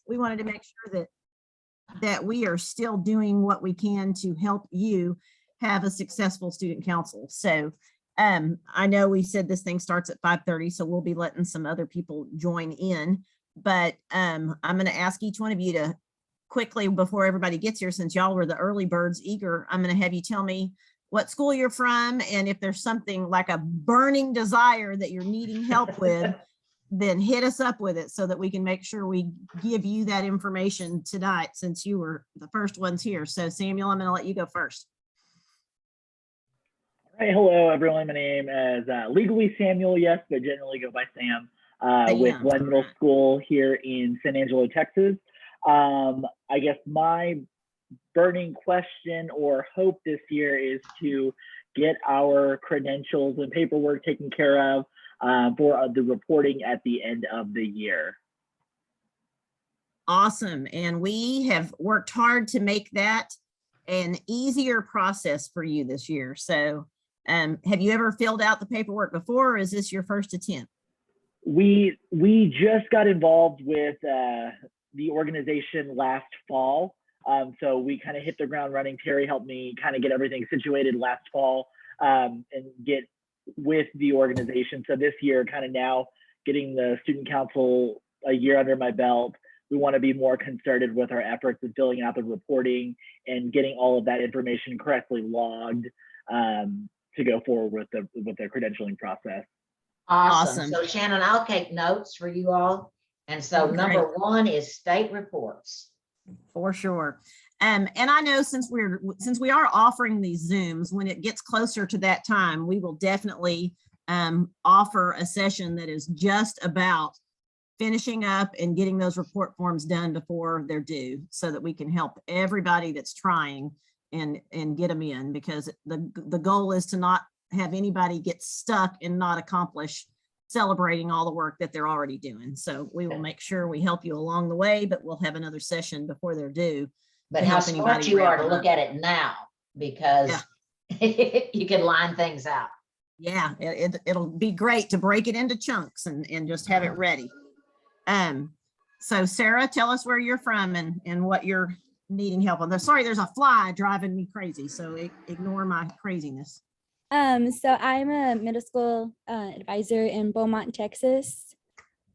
we wanted to make sure that we are still doing what we can to help you have a successful student council. So I know we said this thing starts at 5:30, so we'll be letting some other people join in, but I'm going to ask each one of you to quickly, before everybody gets here, since y'all were the early birds eager, I'm going to have you tell me what school you're from, and if there's something like a burning desire that you're needing help with, then hit us up with it so that we can make sure we give you that information tonight, since you were the first ones here. So Samuel, I'm going to let you go first. All right, hello everyone. My name is legally Samuel, yes, but generally go by Sam, with Glen Middle School here in San Angelo, Texas. I guess my burning question or hope this year is to get our credentials and paperwork taken care of for the reporting at the end of the year. Awesome. And we have worked hard to make that an easier process for you this year. So have you ever filled out the paperwork before, or is this your first attempt? We just got involved with the organization last fall. So we kind of hit the ground running. Terry helped me kind of get everything situated last fall and get with the organization. So this year, kind of now getting the student council a year under my belt, we want to be more concerted with our efforts in filling out the reporting and getting all of that information correctly logged to go forward with the credentialing process. Awesome. So Shannon, I'll take notes for you all. And so number one is state reports. For sure. And I know since we are offering these Zooms, when it gets closer to that time, we will definitely offer a session that is just about finishing up and getting those report forms done before they're due, so that we can help everybody that's trying and get them in, because the goal is to not have anybody get stuck and not accomplish celebrating all the work that they're already doing. So we will make sure we help you along the way, but we'll have another session before they're due. But how smart you are to look at it now, because you can line things out. Yeah, it'll be great to break it into chunks and just have it ready. So Sarah, tell us where you're from and what you're needing help on. Sorry, there's a fly driving me crazy, so ignore my craziness. So I'm a middle school advisor in Beaumont, Texas.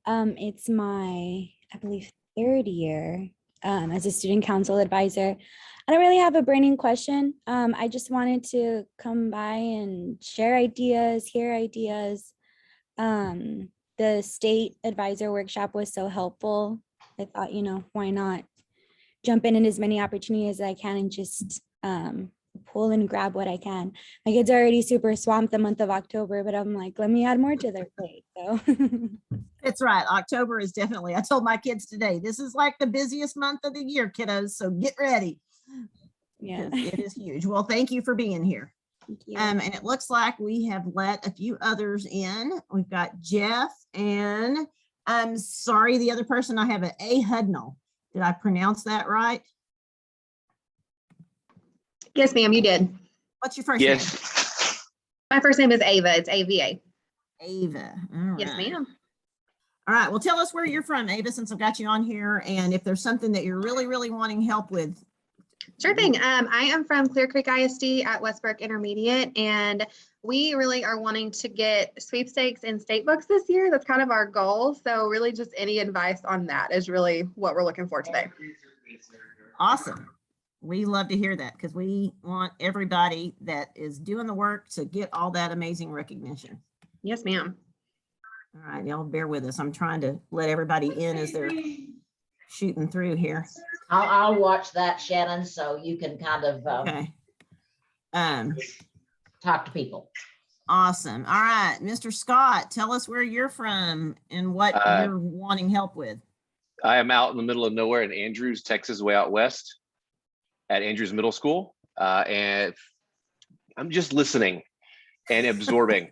It's my, I believe, 3rd year as a student council advisor. I don't really have a burning question. I just wanted to come by and share ideas, hear ideas. The state advisor workshop was so helpful. I thought, why not jump in as many opportunities as I can and just pull and grab what I can. My kids are already super swamped the month of October, but I'm like, let me add more to their plate. So That's right. October is definitely, I told my kids today, this is like the busiest month of the year, kiddos. So get ready. Yeah, it is huge. Well, thank you for being here. Thank you. And it looks like we have let a few others in. We've got Jeff and I'm sorry, the other person I have A. Hudnall. Did I pronounce that right? Yes, ma'am, you did. What's your first name? Yes. My first name is Ava. It's AVA. Ava. All right. Yes, ma'am. All right. Well, tell us where you're from, Ava, since I've got you on here, and if there's something that you're really, really wanting help with. Sure thing. I am from Clear Creek ISD at Westbrook Intermediate, and we really are wanting to get sweepstakes and state books this year. That's kind of our goal. So really just any advice on that is really what we're looking for today. Awesome. We love to hear that, because we want everybody that is doing the work to get all that amazing recognition. Yes, ma'am. All right, y'all bear with us. I'm trying to let everybody in as they're shooting through here. I'll watch that, Shannon, so you can kind of Okay. talk to people. Awesome. All right, Mr. Scott, tell us where you're from and what you're wanting help with. I am out in the middle of nowhere in Andrews, Texas, way out west at Andrews Middle School. And I'm just listening and absorbing.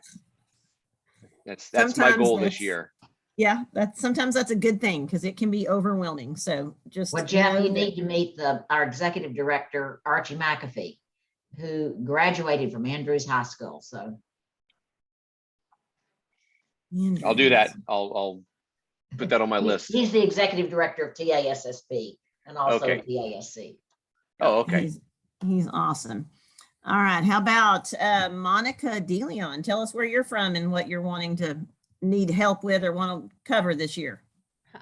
That's my goal this year. Yeah, sometimes that's a good thing, because it can be overwhelming. So just Well, Jeff, you need to meet our executive director, Archie McAfee, who graduated from Andrews High School. So I'll do that. I'll put that on my list. He's the executive director of TASSB and also Okay. TASC. Oh, okay. He's awesome. All right. How about Monica DeLeon? Tell us where you're from and what you're wanting to need help with or want to cover this year.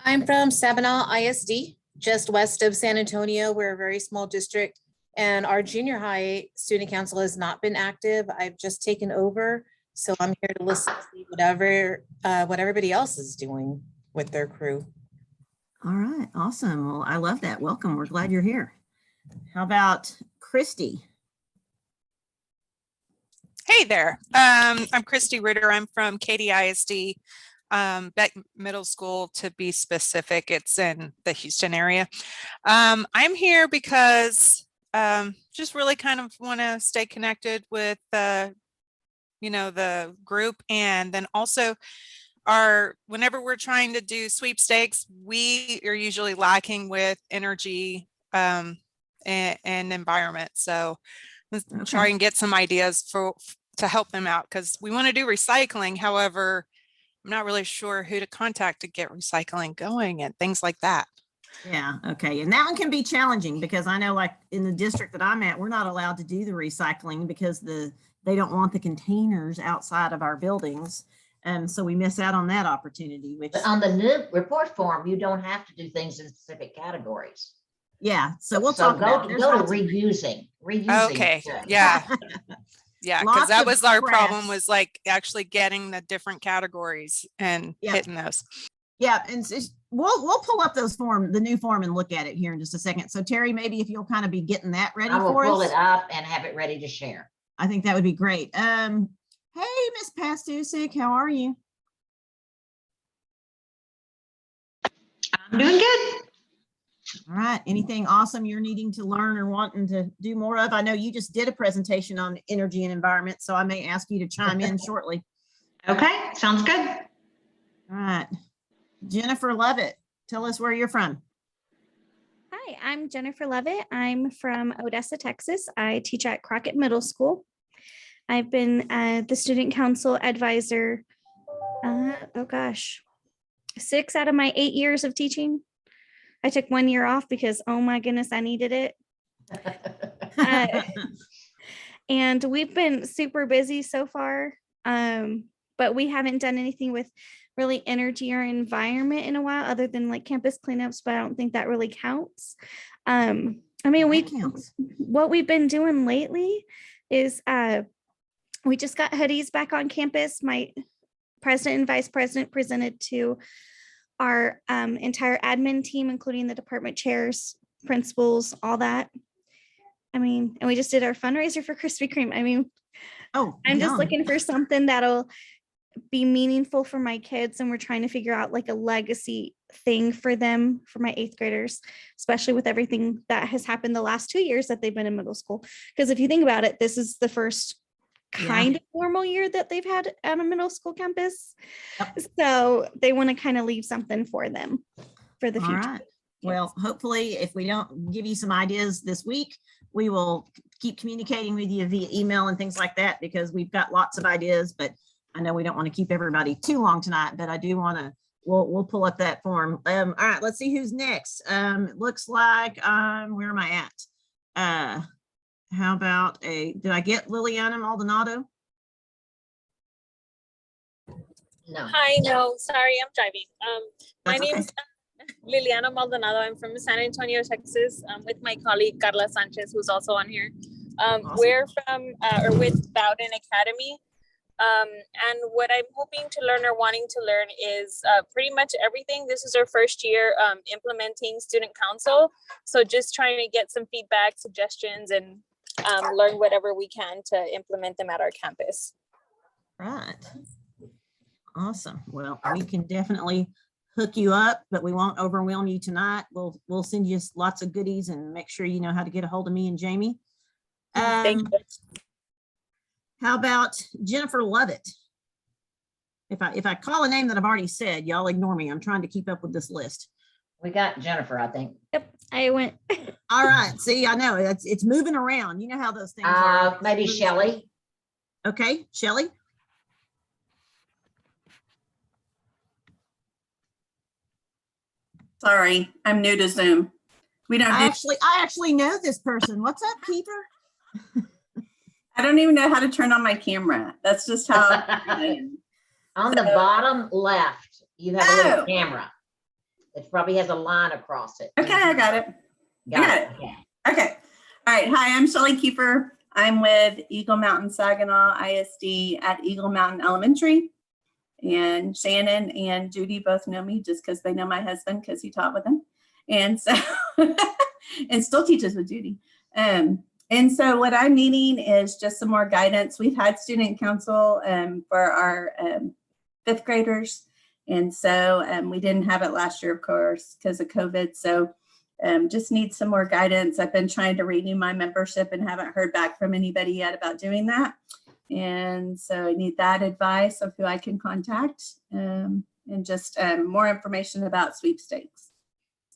I'm from Sabinal ISD, just west of San Antonio. We're a very small district, and our junior high student council has not been active. I've just taken over, so I'm here to listen to see what everybody else is doing with their crew. All right. Awesome. Well, I love that. Welcome. We're glad you're here. How about Christy? Hey there, I'm Christy Ritter. I'm from Katy ISD, Beck Middle School to be specific. It's in the Houston area. I'm here because just really kind of want to stay connected with the group, and then also whenever we're trying to do sweepstakes, we are usually lacking with energy and environment. So let's try and get some ideas to help them out, because we want to do recycling. However, I'm not really sure who to contact to get recycling going and things like that. Yeah. Okay. And that one can be challenging because I know, like in the district that I'm at, we're not allowed to do the recycling because they don't want the containers outside of our buildings. And so we miss out on that opportunity, which But on the new report form, you don't have to do things in specific categories. yeah. So we'll So talk about it. There's go to lots of- reusing. Okay, yeah. Yeah, because Lots that of was our problem, scraps. was like actually getting the different categories and Yeah. hitting those. Yeah, and we'll pull up the new form and look at it here in just a second. So Terry, maybe if you'll kind of be getting that ready I will for pull us, it up and have it ready to share. I think that would be great. Hey, Miss Pastusik, how are you? I'm doing good. All right. Anything awesome you're needing to learn or wanting to do more of? I know you just did a presentation on energy and environment, so I may ask you to chime in shortly. Okay, sounds good. All right. Jennifer Levitt, tell us where you're from. Hi, I'm Jennifer Levitt. I'm from Odessa, Texas. I teach at Crockett Middle School. I've been the student council advisor, 6 out of my 8 years of teaching. I took 1 year off because, oh my goodness, I needed it. And we've been super busy so far, but we haven't done anything with really energy or environment in a while, other than like campus cleanups, but I don't think that really counts. I mean, That counts. what we've been doing lately is we just got hoodies back on campus. My president and vice president presented to our entire admin team, including the department chairs, principals, all that. I mean, and we just did our fundraiser for Krispy Kreme. I mean, Oh, I'm just yum. looking for something that'll be meaningful for my kids, and we're trying to figure out like a legacy thing for them, for my 8th graders, especially with everything that has happened the last 2 years that they've been in middle school. Because if you think about it, this is the first kind of normal year that they've had at a middle school campus. Yep. So they want to kind of leave something for them for the All future. right. Well, hopefully, if we don't give you some ideas this week, we will keep communicating with you via email and things like that, because we've got lots of ideas, but I know we don't want to keep everybody too long tonight, but I do want to, we'll pull up that form. All right, let's see who's next. It looks like, where am I at? How about did I get Liliana Maldonado? No. Hi, no, sorry, I'm driving. My That's okay. name's Liliana Maldonado. I'm from San Antonio, Texas. I'm with my colleague Carla Sanchez, who's also on here. Awesome. We're from or with Bowden Academy. And what I'm hoping to learn or wanting to learn is pretty much everything. This is our first year implementing student council. So just trying to get some feedback, suggestions, and learn whatever we can to implement them at our campus. Right. Awesome. Well, we can definitely hook you up, but we won't overwhelm you tonight. We'll send you lots of goodies and make sure you know how to get a hold of me and Jamie. Thank you. How about Jennifer Lovett? If I call a name that I've already said, y'all ignore me. I'm trying to keep up with this list. We got Jennifer, I think. Yep, I went. All right. See, I know it's moving around. You know how those things are. Maybe Shelley. Okay, Shelley. Sorry, I'm new to Zoom. We don't I do, actually know this person. What's up, Keeper? I don't even know how to turn on my camera. That's just how I am. On the So- bottom left, you have a little Oh. camera. It probably has a line across it. Okay, I got it. got it. Okay. Okay. All right. Hi, I'm Shelley Kiefer. I'm with Eagle Mountain Saginaw ISD at Eagle Mountain Elementary. And Shannon and Judy both know me just because they know my husband because he taught with them. And so, and still teaches with Judy. And so what I'm needing is just some more guidance. We've had student council for our fifth graders. And so we didn't have it last year, of course, because of COVID. So just need some more guidance. I've been trying to renew my membership and haven't heard back from anybody yet about doing that. And so I need that advice of who I can contact and just more information about sweepstakes.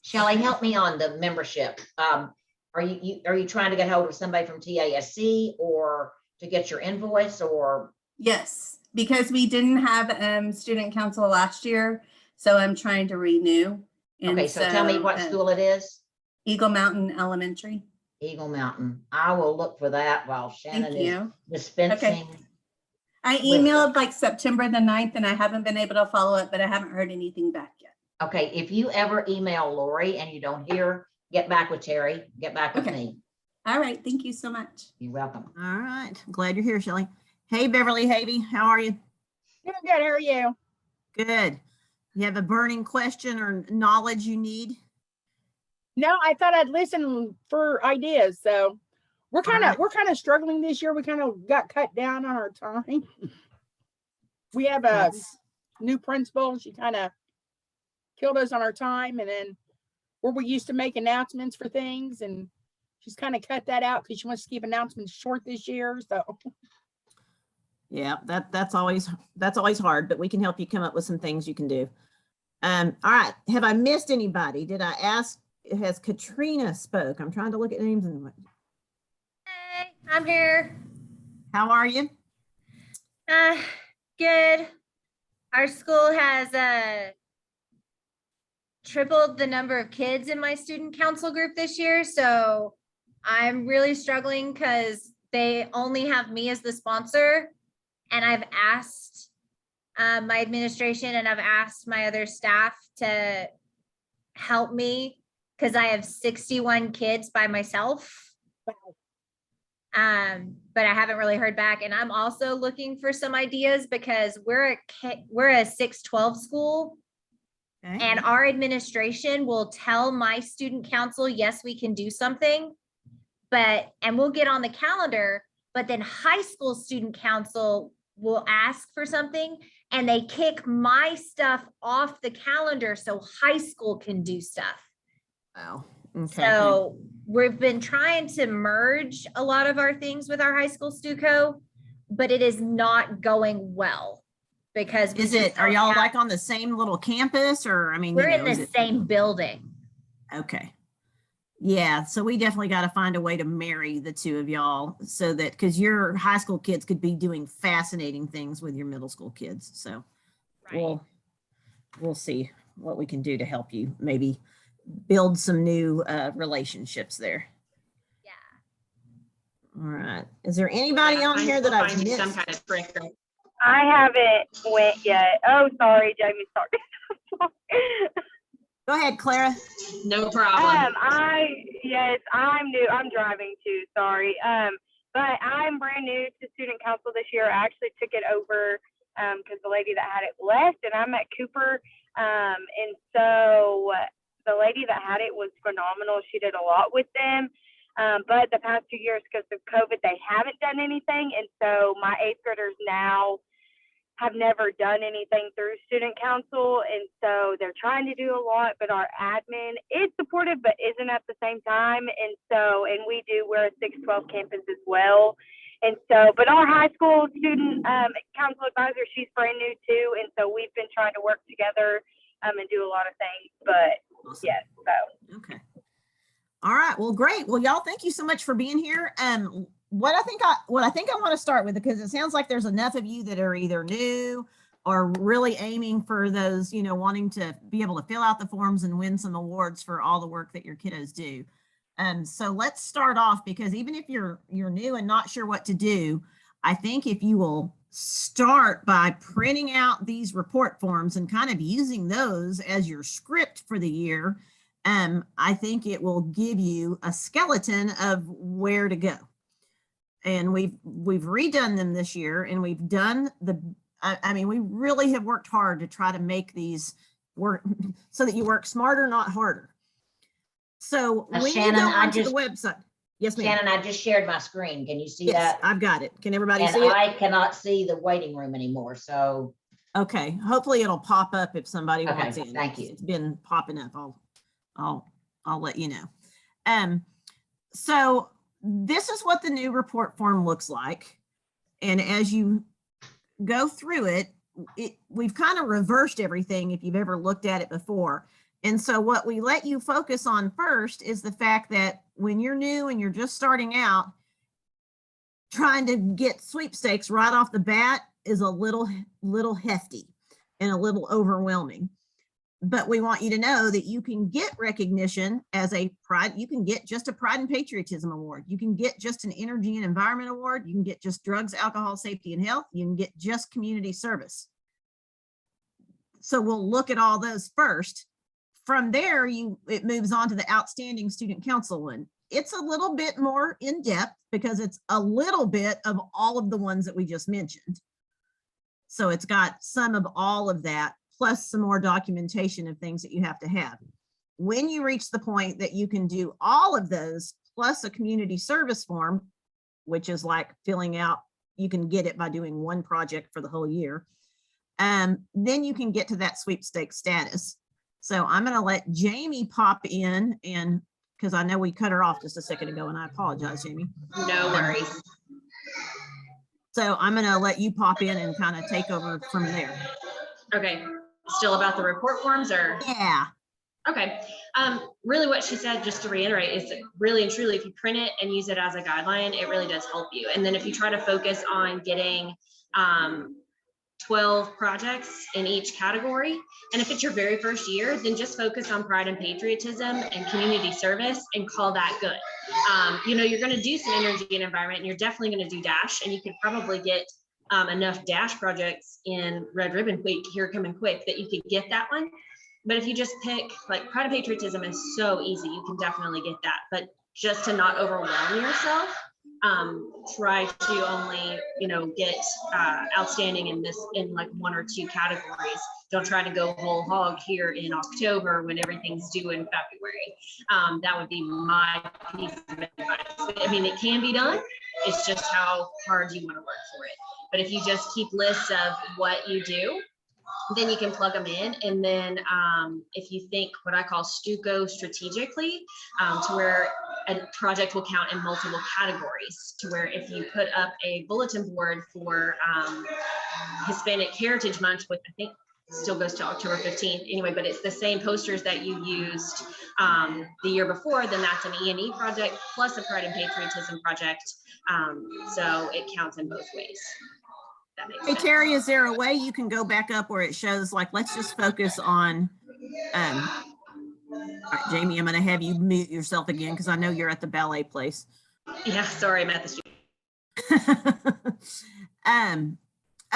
Shelley, help me on the membership. Are you trying to get hold of somebody from TASC or to get your invoice or? Yes, because we didn't have student council last year. So I'm trying to renew. And Okay, so tell me what school it is. Eagle Mountain Elementary. Eagle Mountain. I will look for that while Shannon Thank is you. dispensing. I emailed like September the 9th and I haven't been able to follow up, but I haven't heard anything back yet. Okay, if you ever email Lori and you don't hear, get back with Terry, get back with Okay. me. All right. Thank you so much. You're welcome. All right. I'm glad you're here, Shelley. Hey, Beverly Havey, how are you? Doing good. How are you? Good. You have a burning question or knowledge you need? No, I thought I'd listen for ideas. So we're kind Alright. of struggling this year. We kind of got cut down on our time. We have a That's- new principal. She kind of killed us on our time, and then where we used to make announcements for things, and she's kind of cut that out because she wants to keep announcements short this year. So Yeah, that's always hard, but we can help you come up with some things you can do. All right. Have I missed anybody? Did I ask? Has Katrina spoke? I'm trying to look at names and Hey, I'm here. how are you? Good. Our school has tripled the number of kids in my student council group this year, so I'm really struggling because they only have me as the sponsor, and I've asked my administration and I've asked my other staff to help me because I have 61 kids by myself. But I haven't really heard back, and I'm also looking for some ideas because we're a 612 school, Okay. and our administration will tell my student council, yes, we can do something, and we'll get on the calendar, but then high school student council will ask for something and they kick my stuff off the calendar so high school can do stuff. Wow. Okay. So we've been trying to merge a lot of our things with our high school Stuco, but it is not going well because Are y'all like on the same little campus or, I mean, we're you in know, the same building. Okay. Yeah, so we definitely got to find a way to marry the two of y'all so that, because your high school kids could be doing fascinating things with your middle school kids. So we'll see what we can do to help you maybe build some new relationships there. Yeah. All right. Is there anybody on here that I've missed? Some kind of trick. I haven't went yet. Oh, sorry, Jamie. Sorry. Go ahead, Clara. No problem. Yes, I'm new. I'm driving too. Sorry. But I'm brand new to student council this year. I actually took it over because the lady that had it left, and I'm at Cooper. And so the lady that had it was phenomenal. She did a lot with them. But the past 2 years, because of COVID, they haven't done anything. And so my 8th graders now have never done anything through student council. And so they're trying to do a lot, but our admin is supportive, but isn't at the same time. And we're a 612 campus as well. And so, but our high school student council advisor, she's brand new too. And so we've been trying to work together and do a lot of things, but Awesome. yes, so. Okay. All right. Well, great. Well, y'all, thank you so much for being here. What I think I want to start with, because it sounds like there's enough of you that are either new are really aiming for those, you know, wanting to be able to fill out the forms and win some awards for all the work that your kiddos do. So let's start off, because even if you're new and not sure what to do, I think if you will start by printing out these report forms and kind of using those as your script for the year, I think it will give you a skeleton of where to go. And we've redone them this year, and we've done I mean, we really have worked hard to try to make these work so that you work smarter, not harder. So when Shannon, you go I onto just- the website, yes, ma'am. Shannon, I just shared my screen. Can you see Yes, that? I've got it. Can everybody And see it? I cannot see the waiting room anymore, so. Okay, hopefully it'll pop up if somebody Okay, wants in. thank you. It's been popping up. I'll let you know. So this is what the new report form looks like. And as you go through it, we've kind of reversed everything if you've ever looked at it before. And so what we let you focus on first is the fact that when you're new and you're just starting out, trying to get sweepstakes right off the bat is a little hefty and a little overwhelming. But we want you to know that you can get recognition as you can get just a Pride and Patriotism Award. You can get just an Energy and Environment Award. You can get just Drugs, Alcohol, Safety, and Health. You can get just Community Service. So we'll look at all those first. From there, it moves on to the Outstanding Student Council one. It's a little bit more in depth because it's a little bit of all of the ones that we just mentioned. So it's got some of all of that, plus some more documentation of things that you have to have. When you reach the point that you can do all of those, plus a community service form, which is like filling out, you can get it by doing one project for the whole year. Then you can get to that sweepstakes status. So I'm going to let Jamie pop in, and because I know we cut her off just a second ago, and I apologize, Jamie. No worries. So I'm going to let you pop in and kind of take over from there. Okay, still about the report forms, or? Yeah. Okay, really what she said, just to reiterate, is that really and truly, if you print it and use it as a guideline, it really does help you. And then if you try to focus on getting 12 projects in each category, and if it's your very first year, then just focus on Pride and Patriotism and Community Service and call that good. You know, you're going to do some Energy and Environment, and you're definitely going to do DASH, and you could probably get enough DASH projects in Red Ribbon Week here coming quick that you could get that one. But if you just pick, like, Pride and Patriotism is so easy, you can definitely get that. But just to not overwhelm yourself, try to only, you know, get outstanding in like one or two categories. Don't try to go whole hog here in October when everything's due in February. That would be my piece of advice. I mean, it can be done. It's just how hard you want to work for it. But if you just keep lists of what you do, then you can plug them in. And then if you think what I call Stuco strategically, to where a project will count in multiple categories, to where if you put up a bulletin board for Hispanic Heritage Month, which I think still goes to October 15th anyway, but it's the same posters that you used the year before, then that's an E&E project plus a Pride and Patriotism project. So it counts in both ways. Hey, Terry, is there a way you can go back up where it shows, like, let's just focus on, all right, Jamie, I'm going to have you mute yourself again because I know you're at the ballet place. Yeah, sorry, I'm at the studio.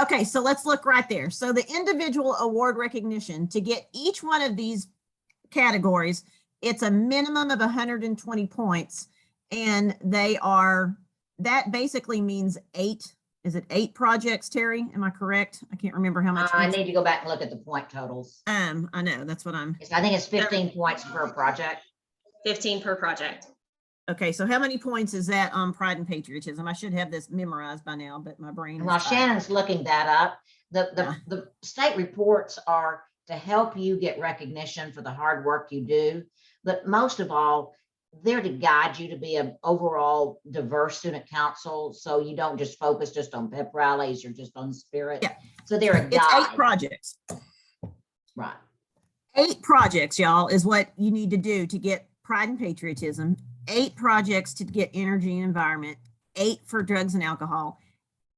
Okay, so let's look right there. So the individual award recognition, to get each one of these categories, it's a minimum of 120 points. And that basically means 8. Is it 8 projects, Terry? Am I correct? I can't remember how much. I need to go back and look at the point totals. I know, that's what I think it's 15 points per project. 15 per project. Okay, so how many points is that on Pride and Patriotism? I should have this memorized by now, but my brain. While Shannon's looking that up, the state reports are to help you get recognition for the hard work you do. But most of all, they're to guide you to be an overall diverse student council, so you don't just focus just on pep rallies or just on spirit. Yeah. So they're a guide. It's 8 projects. Right. 8 projects, y'all, is what you need to do to get Pride and Patriotism. 8 projects to get Energy and Environment. 8 for Drugs and Alcohol.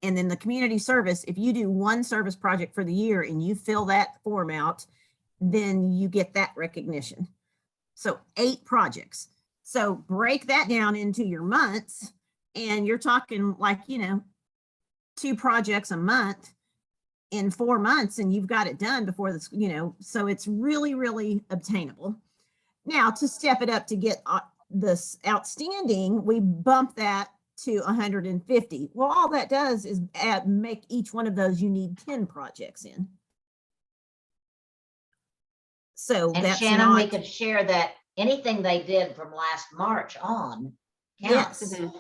And then the community service, if you do one service project for the year and you fill that form out, then you get that recognition. So 8 projects. So break that down into your months, and you're talking like, 2 projects a month in 4 months, and you've got it done before this, so it's really, really obtainable. Now, to step it up to get this outstanding, we bump that to 150. Well, all that does is make each one of those, you need 10 projects in. So And that's Shannon, we not, could share that anything they did from last March on counts. yes.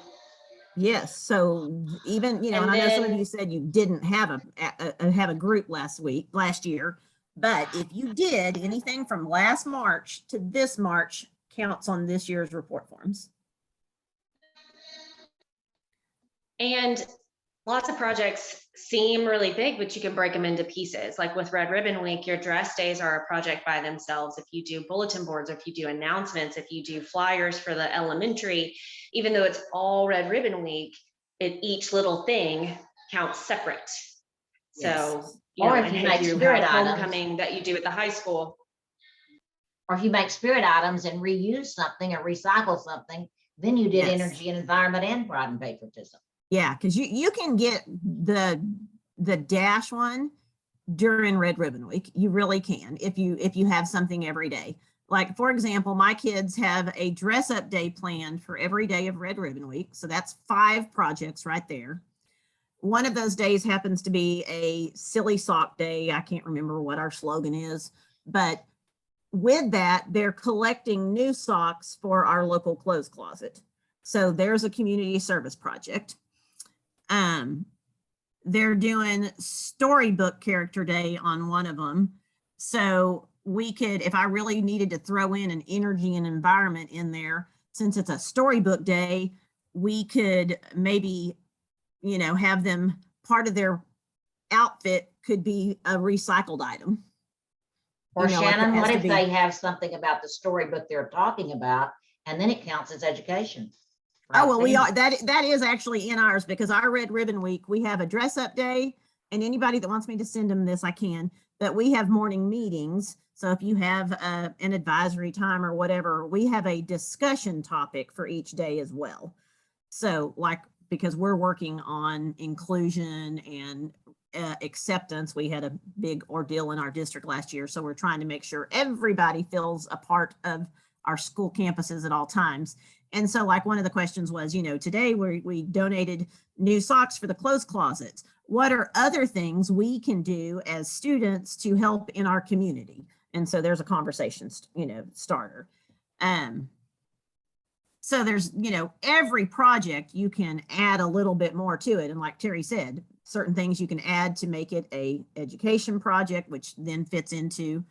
Yes, so even, and And I know some of then- you said you didn't have a group last year, but if you did, anything from last March to this March counts on this year's report forms. And lots of projects seem really big, but you can break them into pieces. Like with Red Ribbon Week, your dress days are a project by themselves. If you do bulletin boards, or if you do announcements, if you do flyers for the elementary, even though it's all Red Ribbon Week, each little thing counts separate. So, Yes. Or if and you make you spirit have items. homecoming that you do at the high school. Or if you make spirit items and reuse something or recycle something, then you did Yes. energy and environment and pride and patriotism. Yeah, because you can get the dash one during Red Ribbon Week. You really can if you have something every day. Like, for example, my kids have a dress up day planned for every day of Red Ribbon Week. So that's 5 projects right there. One of those days happens to be a silly sock day. I can't remember what our slogan is, but with that, they're collecting new socks for our local clothes closet. So there's a community service project. They're doing storybook character day on one of them. So we could, if I really needed to throw in an energy and environment in there, since it's a storybook day, we could maybe, have them, part of their outfit could be a recycled item. Or Like it Shannon, has what to if be- they have something about the storybook they're talking about, and then it counts as education? Oh, well, we are, that is actually in ours, because our Red Ribbon Week, we have a dress up day, and anybody that wants me to send them this, I can, but we have morning meetings. So if you have an advisory time or whatever, we have a discussion topic for each day as well. So because we're working on inclusion and acceptance, we had a big ordeal in our district last year. So we're trying to make sure everybody feels a part of our school campuses at all times. And so one of the questions was, today we donated new socks for the clothes closets. What are other things we can do as students to help in our community? And so there's a conversation, starter. So there's, every project you can add a little bit more to it. And like Terry said, certain things you can add to make it a education project, which then fits into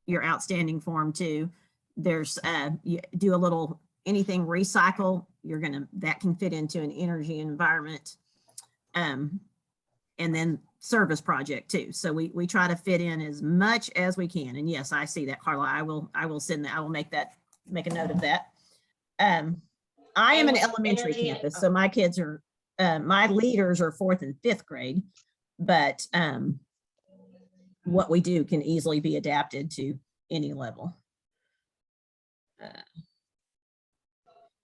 your outstanding form too. There's, you do a little anything recycle, that can fit into an energy environment. And then service project too. So we try to fit in as much as we can. And yes, I see that, Carla. I will send that. I will make a note of that. I am an elementary campus, so my kids are, my leaders are 4th and 5th grade, but what we do can easily be adapted to any level.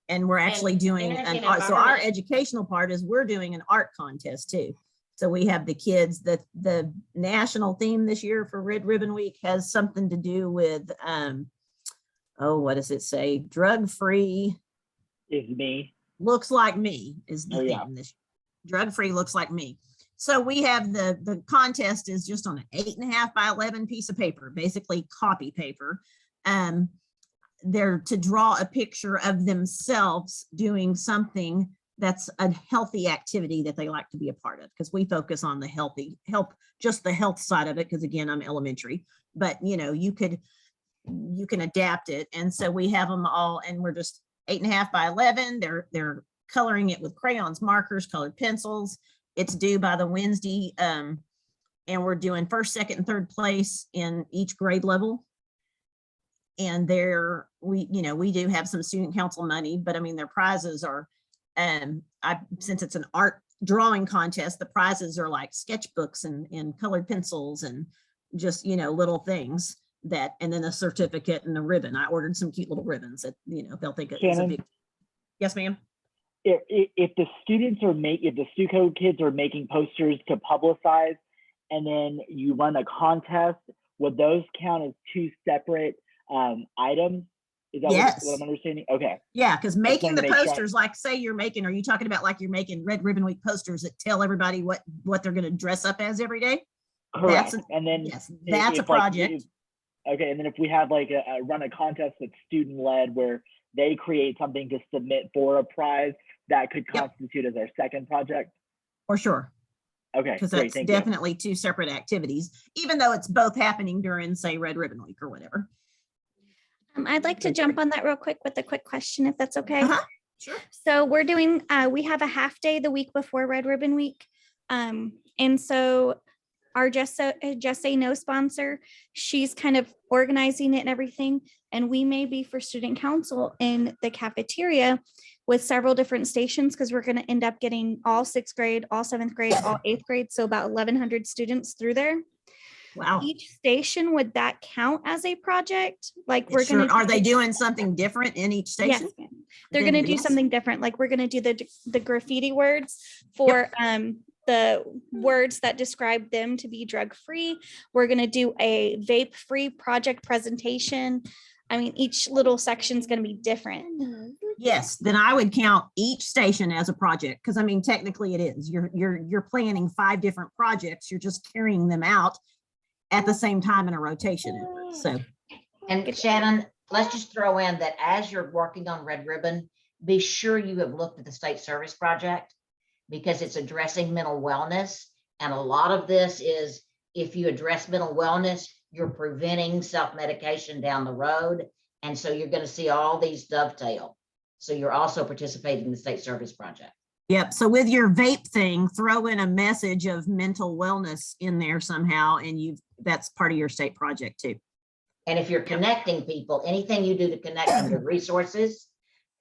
And we're actually doing energy an and art. So our environment. educational part is we're doing an art contest too. So we have the kids, the national theme this year for Red Ribbon Week has something to do with, what does it say? Drug-free. Is me. Looks like me is the Oh, theme yeah. this year. Drug-free looks like me. So we have the contest is just on an 8.5 by 11 piece of paper, basically copy paper. They're to draw a picture of themselves doing something that's a healthy activity that they like to be a part of, because we focus on the just the health side of it, because again, I'm elementary, but you can adapt it. And so we have them all, and we're just 8.5 by 11. They're coloring it with crayons, markers, colored pencils. It's due by the Wednesday. And we're doing 1st, 2nd, and 3rd place in each grade level. And we do have some student council money, but I mean, their prizes are, since it's an art drawing contest, the prizes are like sketchbooks and colored pencils and just, little things that, and then a certificate and a ribbon. I ordered some cute little ribbons that, they'll think it's a Shannon? big. Yes, ma'am. If the students are if the Stuco kids are making posters to publicize, and then you run a contest, would those count as two separate items? Is that Yes. what I'm understanding? Okay. Yeah, because making the wanted to make sure. posters, like say you're making, are you talking about like you're making Red Ribbon Week posters that tell everybody what they're going to dress up as every day? Correct. That's And then Yes, that's a if, like, project. okay, and then if we have like run a contest that's student led where they create something to submit for a prize, that could Yep. constitute as our second project. For sure. Okay, Because great, that's thank you. definitely two separate activities, even though it's both happening during, say, Red Ribbon Week or whatever. I'd like to jump on that real quick with a quick question, if that's okay. Uh-huh. Sure. So we're doing, we have a half day the week before Red Ribbon Week. And so our Just Say No sponsor, she's kind of organizing it and everything. And we may be for student council in the cafeteria with several different stations, because we're going to end up getting all 6th grade, all 7th grade, all 8th grade. So about 1,100 students through there. Wow. Each station, would that count as a project? Like we're Sure. going to. Are they doing something different in each Yes, station? ma'am. They're Then going to do yes. something different. Like we're going to do the graffiti words for the words that describe them to be drug free. We're going to do a vape free project presentation. I mean, each little section is going to be different. Yes, then I would count each station as a project, because I mean, technically it is. You're planning 5 different projects. You're just carrying them out at the same time in a rotation. So And Shannon, let's just throw in that as you're working on Red Ribbon, be sure you have looked at the state service project, because it's addressing mental wellness. And a lot of this is, if you address mental wellness, you're preventing self-medication down the road. And so you're going to see all these dovetail. So you're also participating in the state service project. yep. So with your vape thing, throw in a message of mental wellness in there somehow, and that's part of your state project too. And if you're connecting people, anything you do to connect them to resources,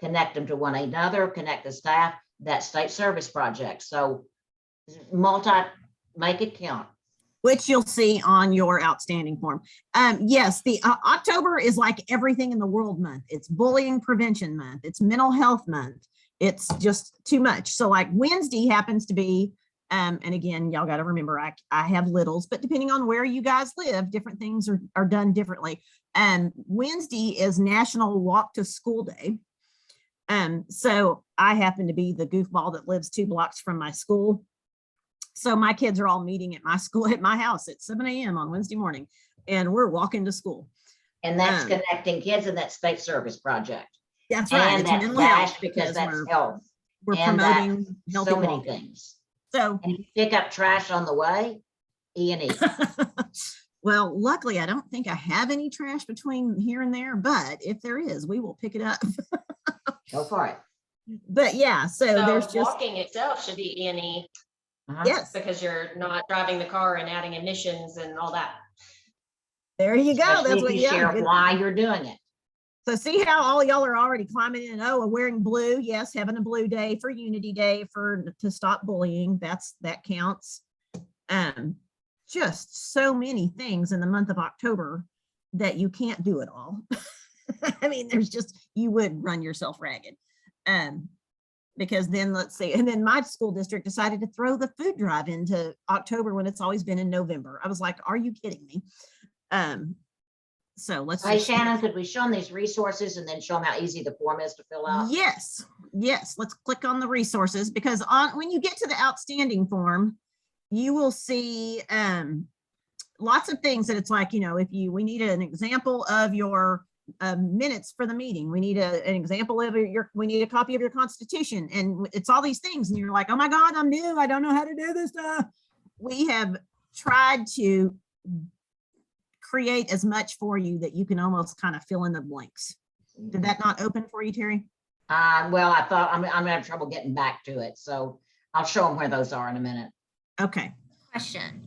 connect them to one another, connect the staff, that state service project. So make it count. Which you'll see on your outstanding form. Yes, the October is like everything in the world month. It's bullying prevention month. It's mental health month. It's just too much. So like Wednesday happens to be, and again, y'all got to remember, I have littles, but depending on where you guys live, different things are done differently. Wednesday is National Walk to School Day. So I happen to be the goofball that lives 2 blocks from my school. So my kids are all meeting at my school, at my house at 7 a.m. on Wednesday morning, and we're walking to school. And that's connecting kids in that state service project. That's right. And It's that's mental health DASH, because that's we're- health. We're And promoting that's healthy so many walking. things. So, And if you pick up trash on the way, E&E. well, luckily, I don't think I have any trash between here and there, but if there is, we will pick it up. Go for it. But yeah, so there's just, walking itself should be E&E yes, because you're not driving the car and adding emissions and all that. there you go. Especially That's if what you yeah, share good. why you're doing it. So see how all y'all are already climbing in. Oh, and wearing blue. Yes, having a blue day for Unity Day to stop bullying. That counts. Just so many things in the month of October that you can't do it all. I mean, you would run yourself ragged. Because then let's see, and then my school district decided to throw the food drive into October when it's always been in November. I was like, are you kidding me? So let's. Hey, just- Shannon, could we show them these resources and then show them how easy the form is to fill out? Yes, let's click on the resources, because when you get to the outstanding form, you will see lots of things that it's like, we need an example of your minutes for the meeting. We need an example of we need a copy of your constitution, and it's all these things. And you're like, oh my God, I'm new. I don't know how to do this stuff. We have tried to create as much for you that you can almost kind of fill in the blanks. Did that not open for you, Terry? Well, I thought I'm gonna have trouble getting back to it. So I'll show them where those are in a minute. Okay. Question.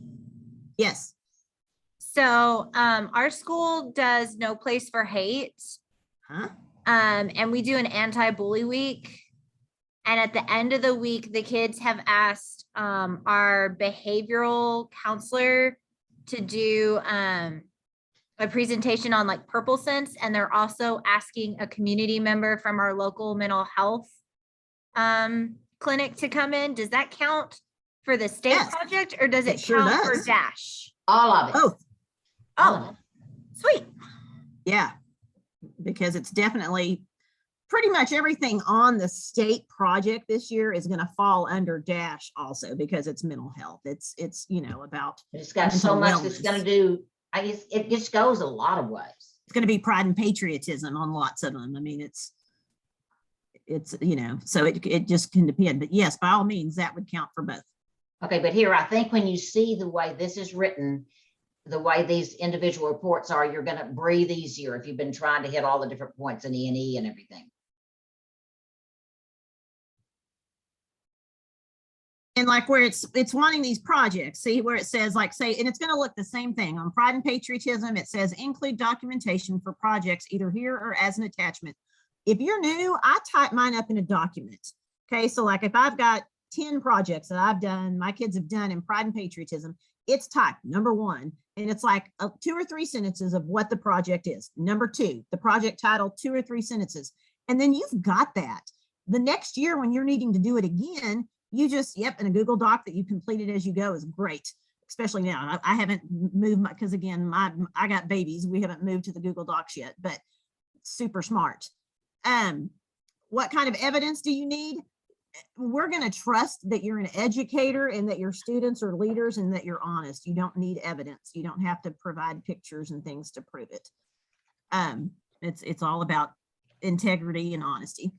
Yes. So our school does No Place for Hate. Huh? And we do an anti-bully week. And at the end of the week, the kids have asked our behavioral counselor to do a presentation on like Purple Sense. And they're also asking a community member from our local mental health clinic to come in. Does that count for the state Yes, project, or does it it sure count for does. Dash? All of it. Both. All of Oh, it. sweet. Yeah, because it's definitely pretty much everything on the state project this year is going to fall under Dash also because it's mental health. It's about It's got so mental much that's wellness. going to do. I guess it just goes a lot of ways. It's going to be pride and patriotism on lots of them. I mean, it's so it just can depend. But yes, by all means, that would count for both. Okay, but here, I think when you see the way this is written, the way these individual reports are, you're going to breathe easier if you've been trying to hit all the different points in E&E and everything. And like where it's wanting these projects, see where it says like say, and it's going to look the same thing on pride and patriotism. It says include documentation for projects either here or as an attachment. If you're new, I type mine up in a document. Okay, so like if I've got 10 projects that I've done, my kids have done in pride and patriotism, it's typed number 1, and it's like 2 or 3 sentences of what the project is. Number 2, the project title, 2 or 3 sentences, and then you've got that. The next year when you're needing to do it again, you just, in a Google Doc that you completed as you go is great, especially now. I haven't moved because again, I got babies. We haven't moved to the Google Docs yet, but super smart. What kind of evidence do you need? We're going to trust that you're an educator and that your students are leaders and that you're honest. You don't need evidence. You don't have to provide pictures and things to prove it. It's all about integrity and honesty.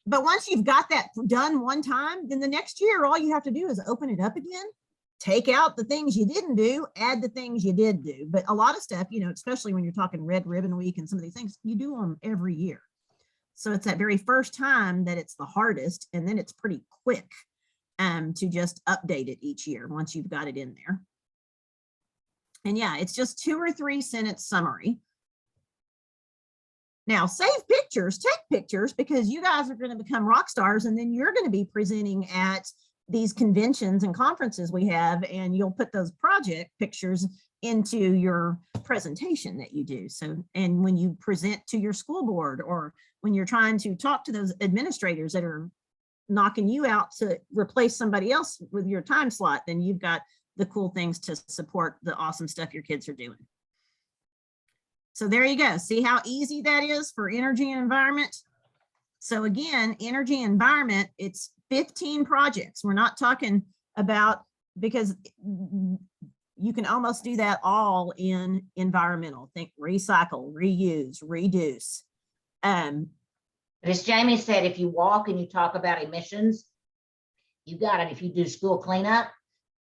But once you've got that done one time, then the next year, all you have to do is open it up again, take out the things you didn't do, add the things you did do. But a lot of stuff, especially when you're talking Red Ribbon Week and some of these things, you do them every year. So it's that very first time that it's the hardest, and then it's pretty quick to just update it each year once you've got it in there. And yeah, it's just 2 or 3 sentence summary. Now, save pictures, take pictures, because you guys are going to become rock stars, and then you're going to be presenting at these conventions and conferences we have, and you'll put those project pictures into your presentation that you do. So, and when you present to your school board, or when you're trying to talk to those administrators that are knocking you out to replace somebody else with your time slot, then you've got the cool things to support the awesome stuff your kids are doing. So there you go. See how easy that is for energy and environment? So again, energy and environment, it's 15 projects. We're not talking about, because you can almost do that all in environmental. Think recycle, reuse, reduce. But as Jamie said, if you walk and you talk about emissions, you got it. If you do school cleanup,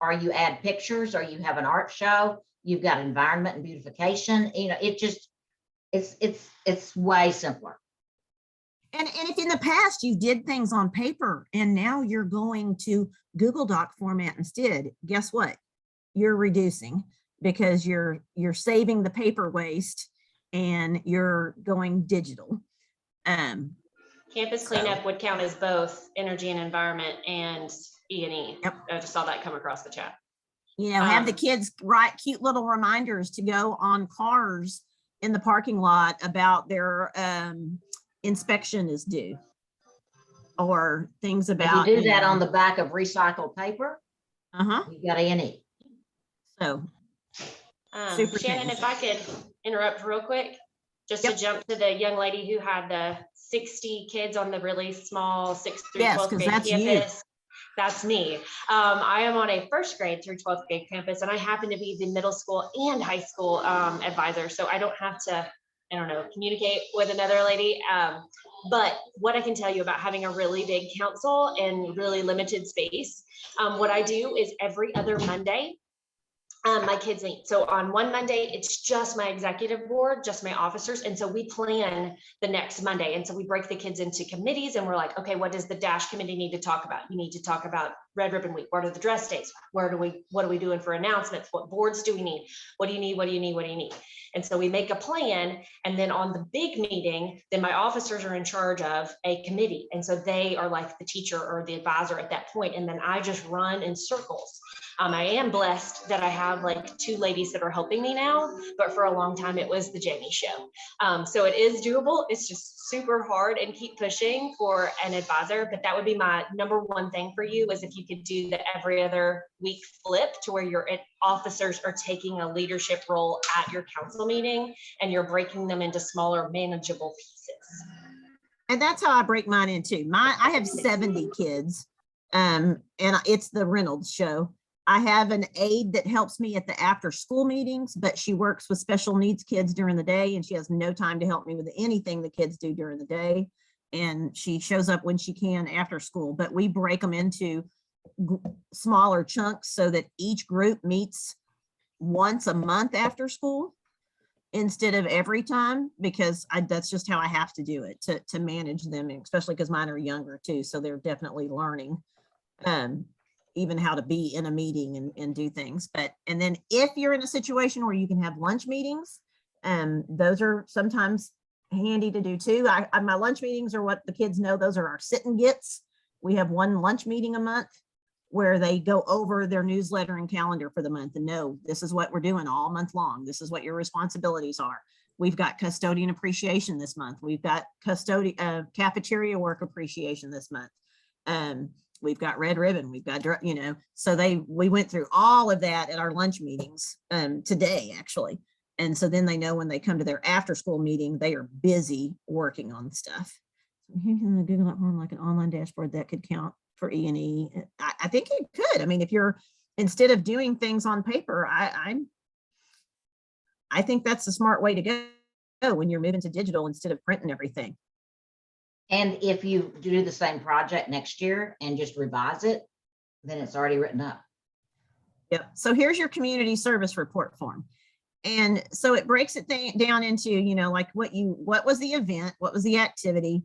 or you add pictures, or you have an art show, you've got environment and beautification. It just, it's way simpler. And if in the past you did things on paper and now you're going to Google Doc format instead, guess what? You're reducing, because you're saving the paper waste and you're going digital. Campus cleanup would count as both energy and environment and E&E. Yep. I just saw that come across the chat. Have the kids write cute little reminders to go on cars in the parking lot about their inspection is due, or things about. If you do that on the back of recycled paper, you got E&E. So super Shannon, things. if I could interrupt real quick, just to jump to the young lady who had the 60 kids on the really small 6th through 12th grade that's campus. you. That's me. I am on a 1st grade through 12th grade campus, and I happen to be the middle school and high school advisor. So I don't have to, communicate with another lady. But what I can tell you about having a really big council and really limited space, what I do is every other Monday, my kids meet. So on one Monday, it's just my executive board, just my officers. And so we plan the next Monday. And so we break the kids into committees and we're like, okay, what does the DASH committee need to talk about? You need to talk about Red Ribbon Week. What are the dress days? What are we doing for announcements? What boards do we need? What do you need? What do you need? What do you need? And so we make a plan. And then on the big meeting, then my officers are in charge of a committee. And so they are like the teacher or the advisor at that point. And then I just run in circles. I am blessed that I have like 2 ladies that are helping me now, but for a long time it was the Jamie show. So it is doable. It's just super hard and keep pushing for an advisor. But that would be my number 1 thing for you, is if you could do the every other week flip to where your officers are taking a leadership role at your council meeting and you're breaking them into smaller manageable pieces. And that's how I break mine into. I have 70 kids, and it's the Reynolds show. I have an aide that helps me at the after school meetings, but she works with special needs kids during the day and she has no time to help me with anything the kids do during the day. And she shows up when she can after school, but we break them into smaller chunks so that each group meets once a month after school instead of every time, because that's just how I have to do it to manage them, especially because mine are younger too. So they're definitely learning. Even how to be in a meeting and do things. And then if you're in a situation where you can have lunch meetings, those are sometimes handy to do too. My lunch meetings are what the kids know. Those are our sit and gets. We have 1 lunch meeting a month where they go over their newsletter and calendar for the month and know this is what we're doing all month long. This is what your responsibilities are. We've got custodian appreciation this month. We've got cafeteria work appreciation this month. We've got Red Ribbon, we've got, so we went through all of that at our lunch meetings today, actually. And so then they know when they come to their after school meeting, they are busy working on stuff. So using the Google platform like an online dashboard that could count for E&E. I think it could. I mean, if you're, instead of doing things on paper, I think that's a smart way to go when you're moving to digital instead of printing everything. And if you do the same project next year and just revise it, then it's already written up. Yep. So here's your community service report form. And so it breaks it down into, like what was the event? What was the activity?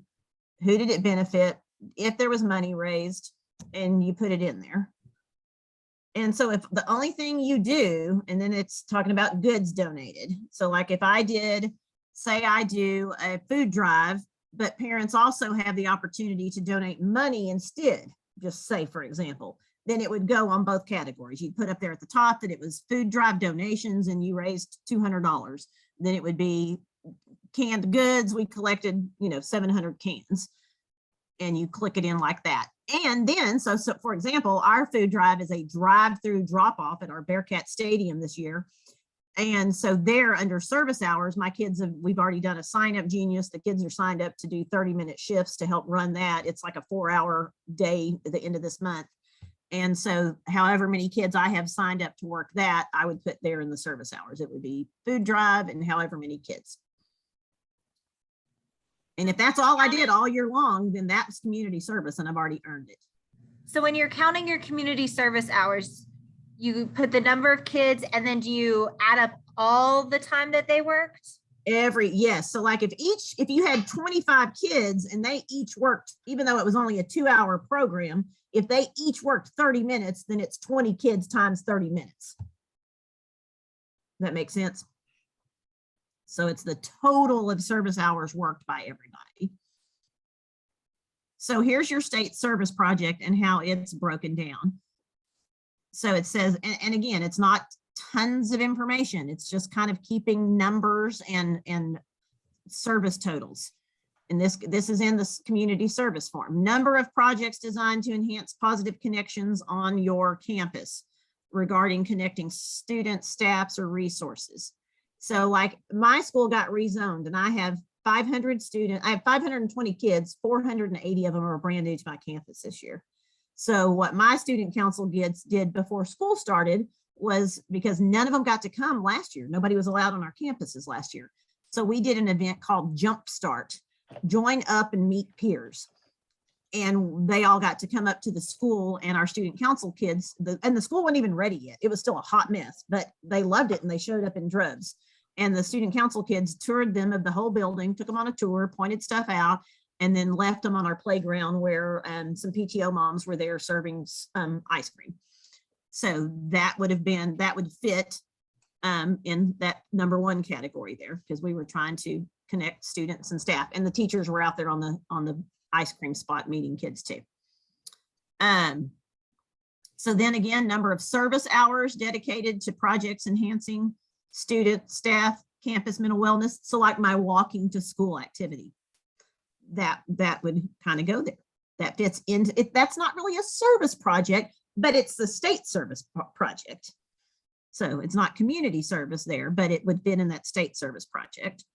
Who did it benefit? If there was money raised, and you put it in there. And so if the only thing you do, and then it's talking about goods donated. So like if I do a food drive, but parents also have the opportunity to donate money instead, just say, for example, then it would go on both categories. You'd put up there at the top that it was food drive donations and you raised $200. Then it would be canned goods. We collected, 700 cans, and you click it in like that. And then, so for example, our food drive is a drive-through drop-off at our Bearcat Stadium this year. And so there, under service hours, my kids we've already done a sign up genius. The kids are signed up to do 30-minute shifts to help run that. It's like a 4-hour day at the end of this month. And so however many kids I have signed up to work that, I would put there in the service hours. It would be food drive and however many kids. And if that's all I did all year long, then that's community service and I've already earned it. So when you're counting your community service hours, you put the number of kids and then do you add up all the time that they worked? Yes. So like if you had 25 kids and they each worked, even though it was only a 2-hour program, if they each worked 30 minutes, then it's 20 kids times 30 minutes. Does that make sense? So it's the total of service hours worked by everybody. So here's your state service project and how it's broken down. So it says, and again, it's not tons of information. It's just kind of keeping numbers and service totals. And this is in the community service form. Number of projects designed to enhance positive connections on your campus regarding connecting students, staffs, or resources. So like my school got rezoned and I have 500 students, I have 520 kids, 480 of them are brand new to my campus this year. So what my student council did before school started was, because none of them got to come last year, nobody was allowed on our campuses last year. So we did an event called Jumpstart, Join Up and Meet Peers. And they all got to come up to the school, and our student council kids, and the school wasn't even ready yet. It was still a hot mess, but they loved it and they showed up in droves. And the student council kids toured them of the whole building, took them on a tour, pointed stuff out, and then left them on our playground where some PTO moms were there serving ice cream. So that would fit in that #1 category there, because we were trying to connect students and staff, and the teachers were out there on the ice cream spot meeting kids too. So then again, number of service hours dedicated to projects enhancing student, staff, campus mental wellness. So like my walking to school activity, that would kind of go there. That fits into it. That's not really a service project, but it's the state service project. So it's not community service there, but it would fit in that state service project.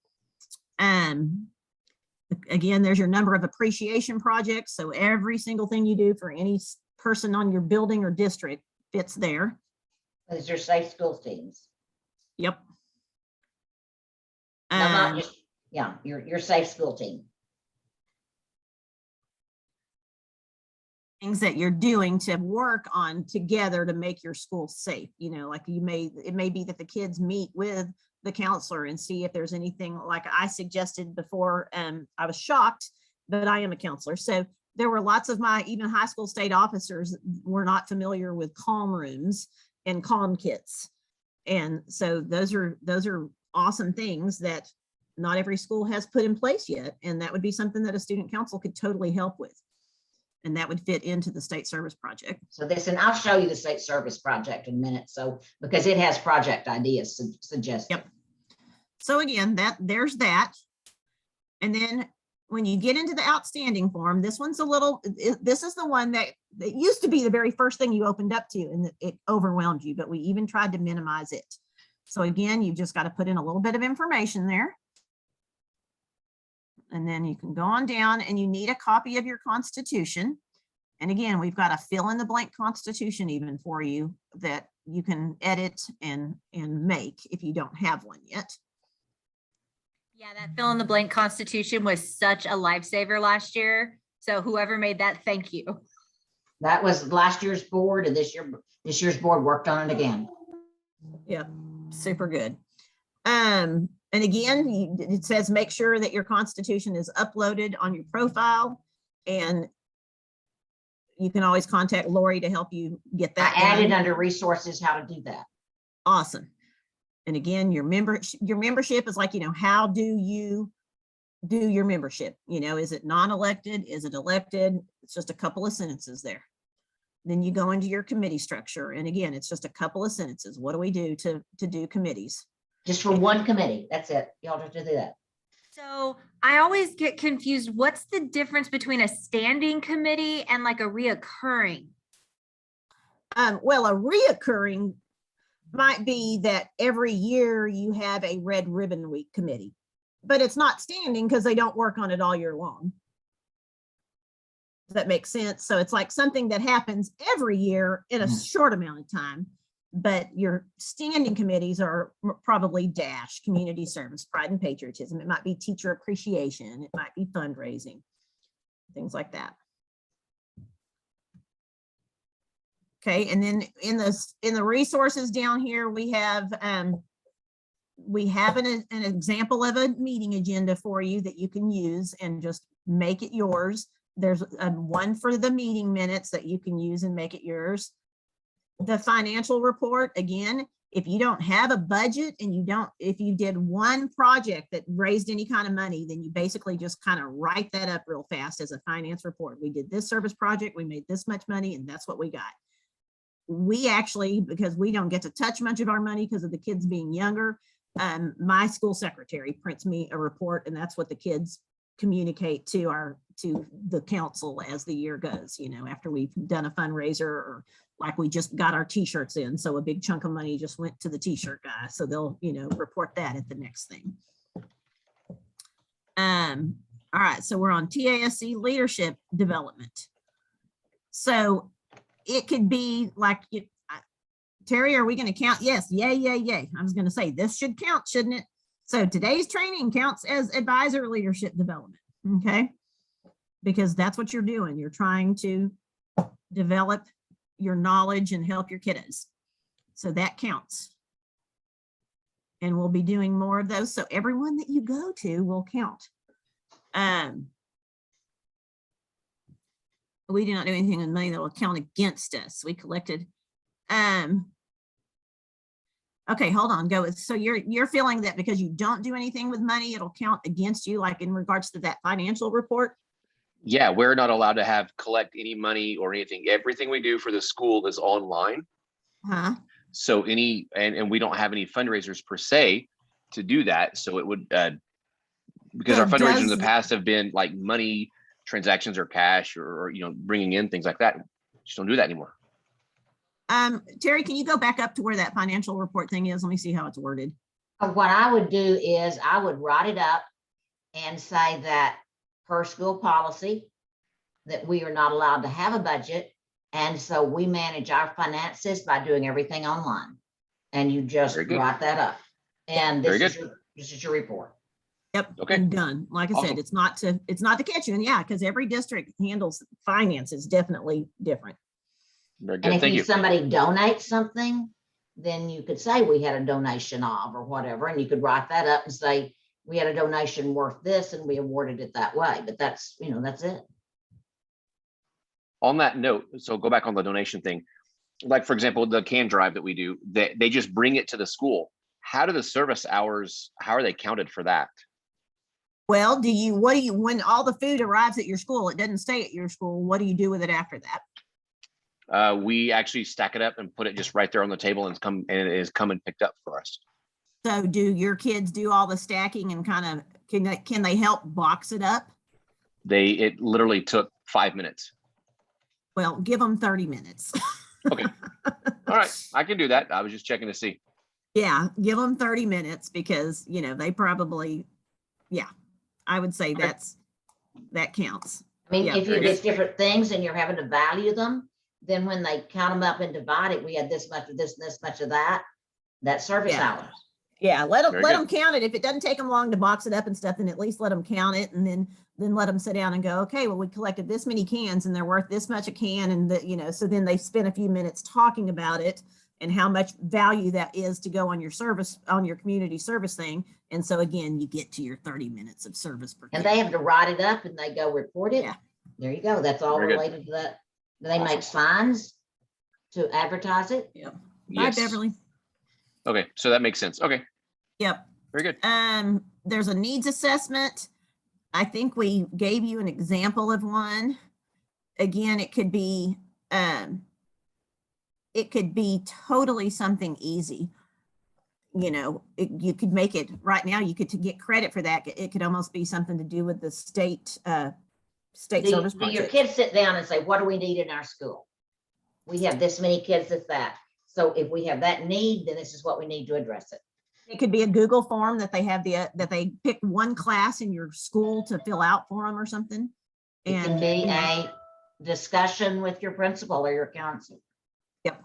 Again, there's your number of appreciation projects. So every single thing you do for any person on your building or district fits there. Those are safe school teams. Yep. No, not just, yeah, your safe school team. Things that you're doing to work on together to make your school safe. You know, like it may be that the kids meet with the counselor and see if there's anything, like I suggested before. I was shocked, but I am a counselor. So there were lots of my even high school state officers were not familiar with calm rooms and calm kits. And so those are awesome things that not every school has put in place yet. And that would be something that a student council could totally help with. And that would fit into the state service project. So this, and I'll show you the state service project in a minute. So, because it has project ideas suggested. Yep. So again, there's that. And then when you get into the outstanding form, this one's this is the one that used to be the very first thing you opened up to, and it overwhelmed you, but we even tried to minimize it. So again, you've just got to put in a little bit of information there. And then you can go on down, and you need a copy of your Constitution. And again, we've got a fill in the blank Constitution even for you that you can edit and make if you don't have one yet. Yeah, that fill in the blank Constitution was such a lifesaver last year. So whoever made that, thank you. That was last year's board, and this year's board worked on it again. Yep, super good. And again, it says make sure that your Constitution is uploaded on your profile, and you can always contact Lori to help you get that. I added under resources how to do that. Awesome. And again, your membership is like, how do you do your membership? Is it non-elected? Is it elected? It's just a couple of sentences there. Then you go into your committee structure. And again, it's just a couple of sentences. What do we do to do committees? Just for one committee. That's it. Y'all just do that. So I always get confused. What's the difference between a standing committee and like a reoccurring? Well, a reoccurring might be that every year you have a Red Ribbon Week committee, but it's not standing because they don't work on it all year long. Does that make sense? So it's like something that happens every year in a short amount of time. But your standing committees are probably DASH, community service, pride and patriotism. It might be teacher appreciation. It might be fundraising, things like that. Okay, and then in the resources down here, we have an example of a meeting agenda for you that you can use and just make it yours. There's one for the meeting minutes that you can use and make it yours. The financial report, again, if you don't have a budget and if you did one project that raised any kind of money, then you basically just kind of write that up real fast as a finance report. We did this service project, we made this much money, and that's what we got. We actually, because we don't get to touch much of our money because of the kids being younger, my school secretary prints me a report, and that's what the kids communicate to the council as the year goes, after we've done a fundraiser, or like we just got our t-shirts in. So a big chunk of money just went to the t-shirt guy. So they'll, report that at the next thing. All right, so we're on TASC leadership development. So it could be like, Terry, are we going to count? Yes, yay. I was going to say this should count, shouldn't it? So today's training counts as advisor leadership development. Okay. because that's what you're doing. You're trying to develop your knowledge and help your kiddos. So that counts. And we'll be doing more of those. So everyone that you go to will count. We do not do anything with money that will count against us. We collected. Okay, hold on, go with, so you're feeling that because you don't do anything with money, it'll count against you, like in regards to that financial report? Yeah, we're not allowed to collect any money or anything. Everything we do for the school is online. Huh? So and we don't have any fundraisers per se to do that. So it would, because So our fundraisers in the does- past have been like money transactions or cash or, you know, bringing in things like that. Just don't do that anymore. Terry, can you go back up to where that financial report thing is? Let me see how it's worded. What I would do is I would write it up and say that per school policy, that we are not allowed to have a budget. And so we manage our finances by doing everything online. And you just Very good. write that up. And Very this good. is your report. Yep. Okay. And done. Like I said, Awesome. it's not to catch you. And yeah, because every district handles finances definitely different. Very And good. if Thank you. somebody donates something, then you could say we had a donation of or whatever, and you could write that up and say, we had a donation worth this and we awarded it that way. But that's, you know, that's it. On that note, so go back on the donation thing. Like, for example, the can drive that we do, they just bring it to the school. How do the service hours, how are they counted for that? Well, when all the food arrives at your school, it doesn't stay at your school. What do you do with it after that? We actually stack it up and put it just right there on the table and it is come and picked up for us. So do your kids do all the stacking and kind of, can they help box it up? It literally took 5 minutes. Well, give them 30 minutes. Okay. All right. I can do that. I was just checking to see. Yeah, give them 30 minutes because, you know, they probably, yeah, I would say Okay. that counts. I mean, Yeah, if very it's different things and you're having to value them, then when they count them up and divide it, we had this much of this and this much of that, that's service Yeah. hours. Yeah, let Very good. them count it. If it doesn't take them long to box it up and stuff, then at least let them count it and then let them sit down and go, okay, well, we collected this many cans and they're worth this much a can. And you know, so then they spend a few minutes talking about it and how much value that is to go on your community service thing. And so again, you get to your 30 minutes of service per And kid. they have to write it up and they go report it. Yeah. There you go. That's all Very good. related to that. Do they make signs to advertise it? Bye, Yes. Beverly. Okay. So that makes sense. Okay. Yep. Very good. There's a needs assessment. I think we gave you an example of one. Again, it could be totally something easy. You know, you could make it right now, you could to get credit for that. It could almost be something to do with the state service Do your project. kids sit down and say, what do we need in our school? We have this many kids, that's that. So if we have that need, then this is what we need to address it. It could be a Google form that they have that they pick one class in your school to fill out for them or something. It can And be you know, a discussion with your principal or your counselor. Yep.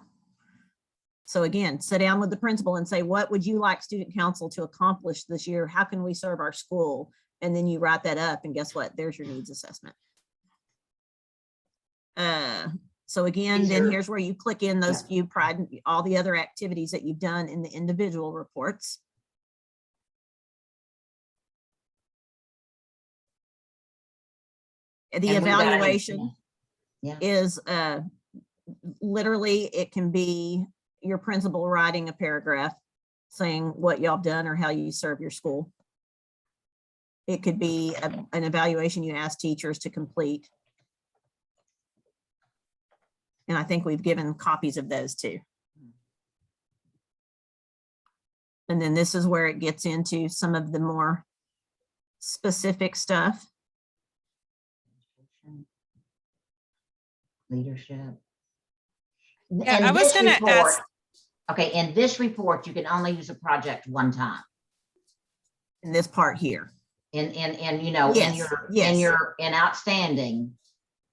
So again, sit down with the principal and say, what would you like student council to accomplish this year? How can we serve our school? And then you write that up and guess what? There's your needs assessment. So again, These then are- here's where you click in those few pride and all the other activities that you've done in the individual reports. The And we got it. evaluation Yeah. is literally, it can be your principal writing a paragraph saying what y'all done or how you serve your school. It could be an evaluation you ask teachers to complete. And I think we've given copies of those too. And then this is where it gets into some of the more specific stuff. Leadership. Yeah, In I was this gonna report- ask- Okay, in this report, you can only use a project one time. In this part here. In you know, Yes, yes. in outstanding,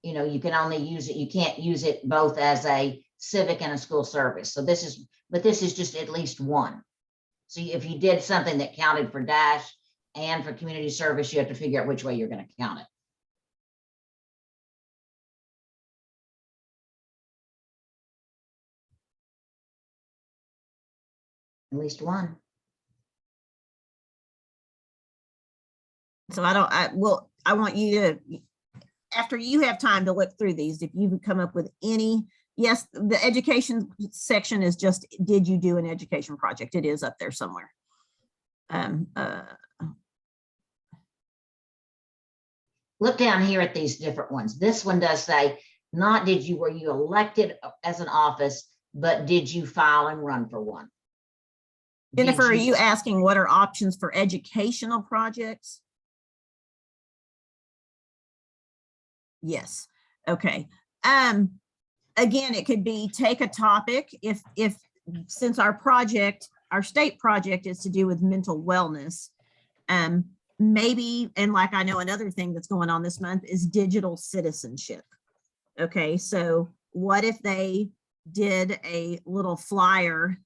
you know, you can only use it, you can't use it both as a civic and a school service. So this is just at least one. So if you did something that counted for Dash and for community service, you have to figure out which way you're going to count it. At least one. So I want you to, after you have time to look through these, if you come up with any, yes, the education section is just, did you do an education project? It is up there somewhere. Look down here at these different ones. This one does say, not were you elected as an office, but did you file and run for one? Jennifer, are you asking what are options for educational projects? Yes. Okay. Again, it could be take a topic if since our state project is to do with mental wellness, maybe, and like I know another thing that's going on this month is digital citizenship. Okay, so what if they did a little flyer,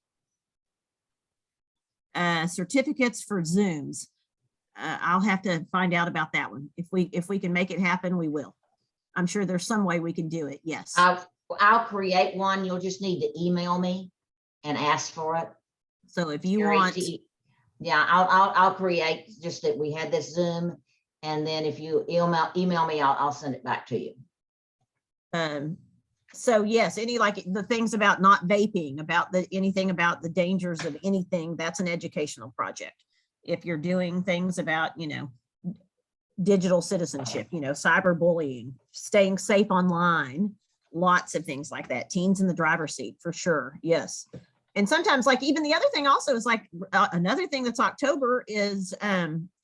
certificates for Zooms? I'll have to find out about that one. If we can make it happen, we will. I'm sure there's some way we can do it. Yes. I'll create one. You'll just need to email me and ask for it. So if you want, yeah, I'll create just that we had this Zoom, and then if you email me, I'll send it back to you. So yes, any like the things about not vaping, about anything about the dangers of anything, that's an educational project. If you're doing things about, digital citizenship, cyberbullying, staying safe online, lots of things like that. Teens in the driver's seat for sure. Yes. And sometimes like even the other thing also is like another thing that's October is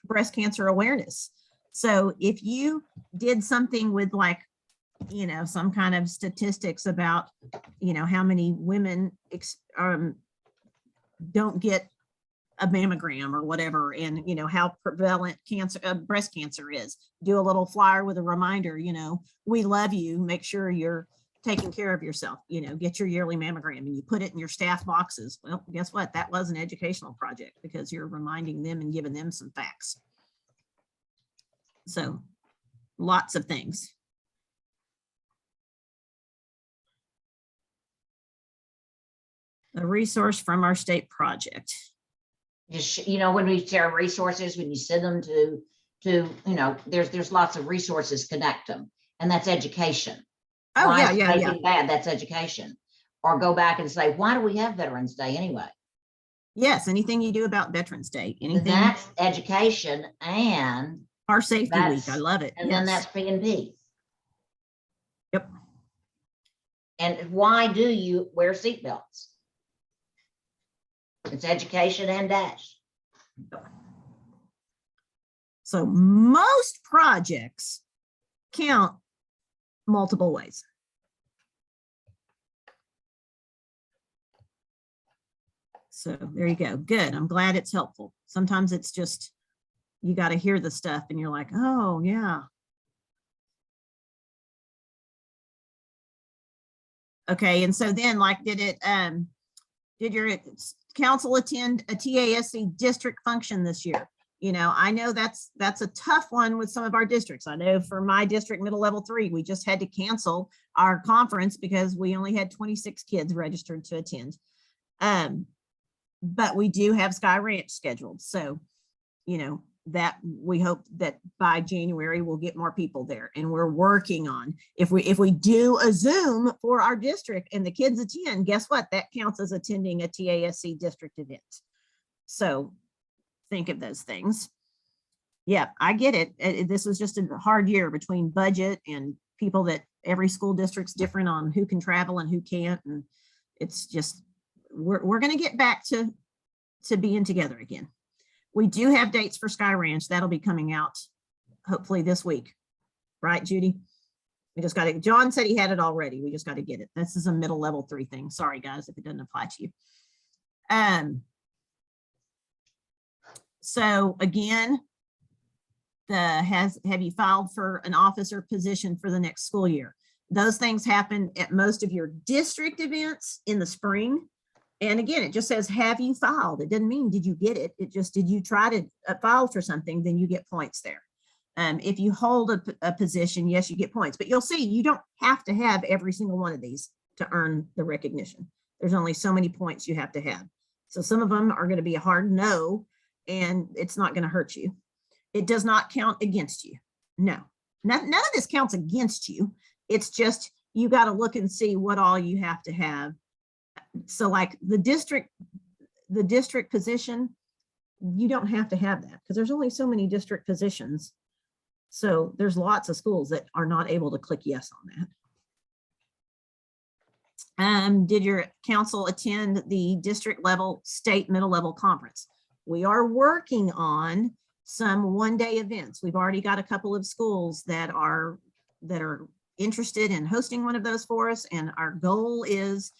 breast cancer awareness. So if you did something with like, some kind of statistics about, how many women don't get a mammogram or whatever, and how prevalent breast cancer is, do a little flyer with a reminder, we love you, make sure you're taking care of yourself, get your yearly mammogram, and you put it in your staff boxes. Well, guess what? That was an educational project because you're reminding them and giving them some facts. So lots of things. A resource from our state project. Just, when we share resources, when you send them to there's lots of resources, connect them, and that's education. Oh, why yeah. Bad, that's education. Or go back and say, why do we have Veterans Day anyway? Yes, anything you do about Veterans Day, anything. That's education and our safety week. I love it. And then that's P&P. Yep. And why do you wear seatbelts? It's education and dash. So most projects count multiple ways. So there you go. Good. I'm glad it's helpful. Sometimes it's just, you got to hear the stuff and you're like, oh yeah. Okay. And so then like, did your council attend a TASC district function this year? I know that's a tough one with some of our districts. I know for my district, middle level 3, we just had to cancel our conference because we only had 26 kids registered to attend. But we do have Sky Ranch scheduled. So, that we hope that by January we'll get more people there, and we're working on, if we do a Zoom for our district and the kids attend, guess what? That counts as attending a TASC district event. So think of those things. Yeah, I get it. This was just a hard year between budget and people that every school district's different on who can travel and who can't. And it's just, we're going to get back to being together again. We do have dates for Sky Ranch. That'll be coming out hopefully this week. Right, Judy? We just got it. John said he had it already. We just got to get it. This is a middle level 3 thing. Sorry, guys, if it doesn't apply to you. So again, have you filed for an officer position for the next school year? Those things happen at most of your district events in the spring. And again, it just says, have you filed? It doesn't mean, did you get it? It just, did you try to file for something? Then you get points there. If you hold a position, yes, you get points, but you'll see you don't have to have every single one of these to earn the recognition. There's only so many points you have to have. So some of them are going to be a hard no, and it's not going to hurt you. It does not count against you. No, none of this counts against you. It's just, you got to look and see what all you have to have. So like the district position, you don't have to have that because there's only so many district positions. So there's lots of schools that are not able to click yes on that. Did your council attend the district level, state middle level conference? We are working on some one-day events. We've already got a couple of schools that are interested in hosting one of those for us. And our goal is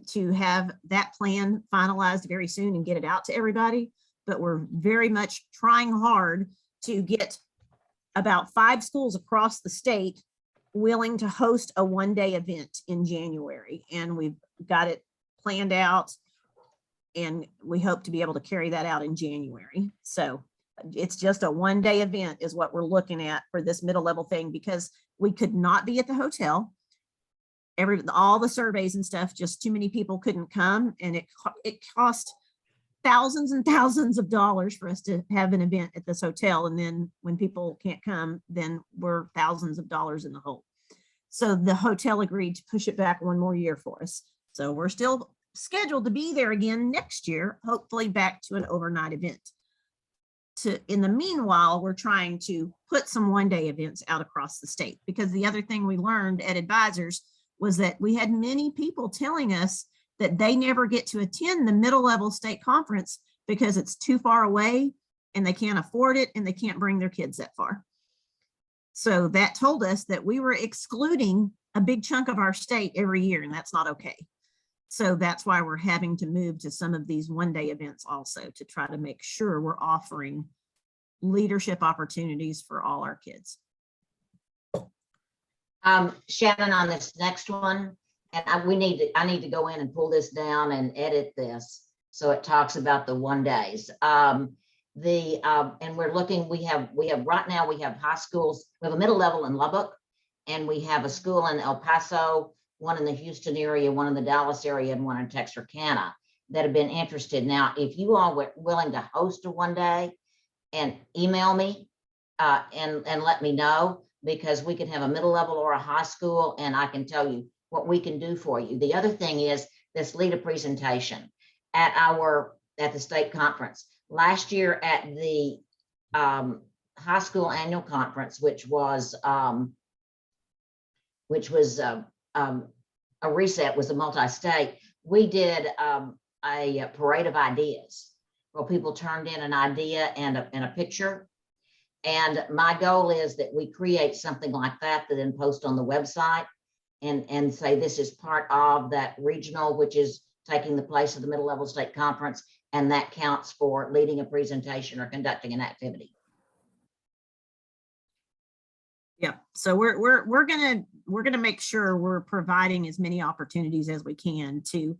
to have that plan finalized very soon and get it out to everybody. But we're very much trying hard to get about 5 schools across the state willing to host a one-day event in January. And we've got it planned out, and we hope to be able to carry that out in January. So it's just a one-day event is what we're looking at for this middle level thing, because we could not be at the hotel. All the surveys and stuff, just too many people couldn't come, and it cost thousands and thousands of dollars for us to have an event at this hotel. And then when people can't come, then we're thousands of dollars in the hole. So the hotel agreed to push it back one more year for us. So we're still scheduled to be there again next year, hopefully back to an overnight event. In the meanwhile, we're trying to put some one-day events out across the state, because the other thing we learned at Advisors was that we had many people telling us that they never get to attend the middle level state conference because it's too far away and they can't afford it and they can't bring their kids that far. So that told us that we were excluding a big chunk of our state every year, and that's not okay. So that's why we're having to move to some of these one-day events also, to try to make sure we're offering leadership opportunities for all our kids. Shannon, on this next one, and I need to go in and pull this down and edit this so it talks about the one days. And we're looking, we have right now, we have high schools, we have a middle level in Lubbock, and we have a school in El Paso, one in the Houston area, one in the Dallas area, and one in Texarkana that have been interested. Now, if you all were willing to host a one day, and email me and let me know, because we can have a middle level or a high school, and I can tell you what we can do for you. The other thing is this lead a presentation at the state conference. Last year at the high school annual conference, which was a reset, was a multi-state, we did a parade of ideas where people turned in an idea and a picture. And my goal is that we create something like that then post on the website and say this is part of that regional, which is taking the place of the middle level state conference, and that counts for leading a presentation or conducting an activity. Yeah, so we're gonna make sure we're providing as many opportunities as we can to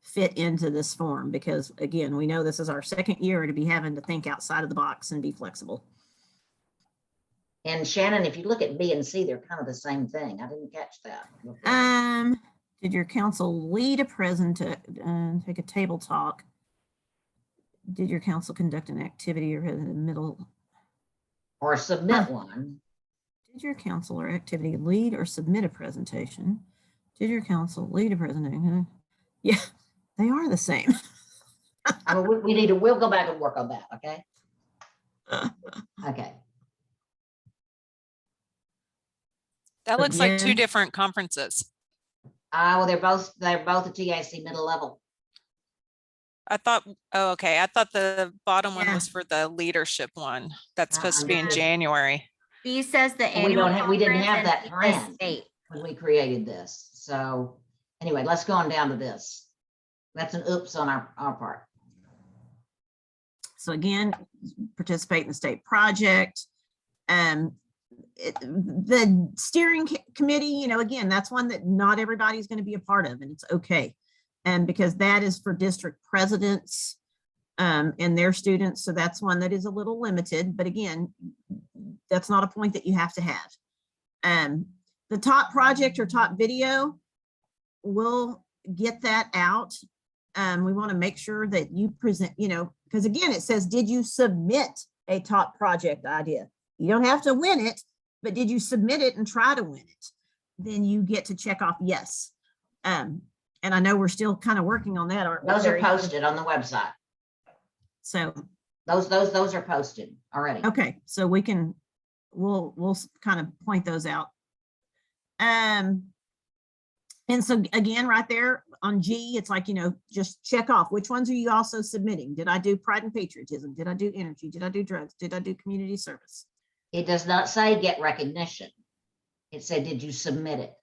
fit into this form, because again, we know this is our second year to be having to think outside of the box and be flexible. And Shannon, if you look at B and C, they're kind of the same thing. I didn't catch that. Did your council lead a take a table talk? Did your council conduct an activity or in the middle? Or submit one? Did your council or activity lead or submit a presentation? Did your council lead a presentation? Yeah, they are the same. I mean, we'll go back and work on that, okay? Okay. That looks like 2 different conferences. Well, they're both a TAC middle level. I thought, oh, okay. I thought the bottom one was for the leadership one. That's supposed to be in January. B says the We annual we didn't conference have and that C says plan state. when we created this. So anyway, let's go on down to this. That's an oops on our part. So again, participate in the state project. The steering committee, again, that's one that not everybody's going to be a part of, and it's okay. And because that is for district presidents and their students. So that's one that is a little limited, but again, that's not a point that you have to have. The top project or top video, we'll get that out we want to make sure that you present, because again, it says, did you submit a top project idea? You don't have to win it, but did you submit it and try to win it? Then you get to check off yes. And I know we're still kind of working on that, aren't we? Those are Terry? posted on the website. So, Those are posted already. okay, so we'll kind of point those out. And so again, right there on G, it's like, just check off which ones are you also submitting? Did I do pride and patriotism? Did I do energy? Did I do drugs? Did I do community service? It does not say get recognition. It said, did you submit it?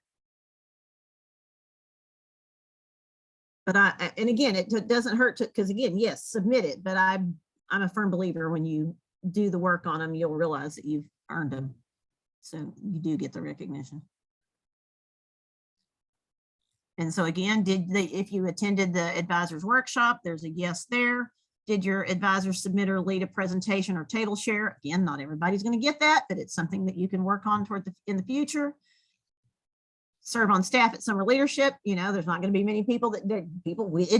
But and again, it doesn't hurt to, because again, yes, submit it, but I'm a firm believer when you do the work on them, you'll realize that you've earned them. So you do get the recognition. And so again, if you attended the advisors workshop, there's a yes there. Did your advisor submit or lead a presentation or table share? Again, not everybody's going to get that, but it's something that you can work on in the future. Serve on staff at summer leadership. There's not going to be many people it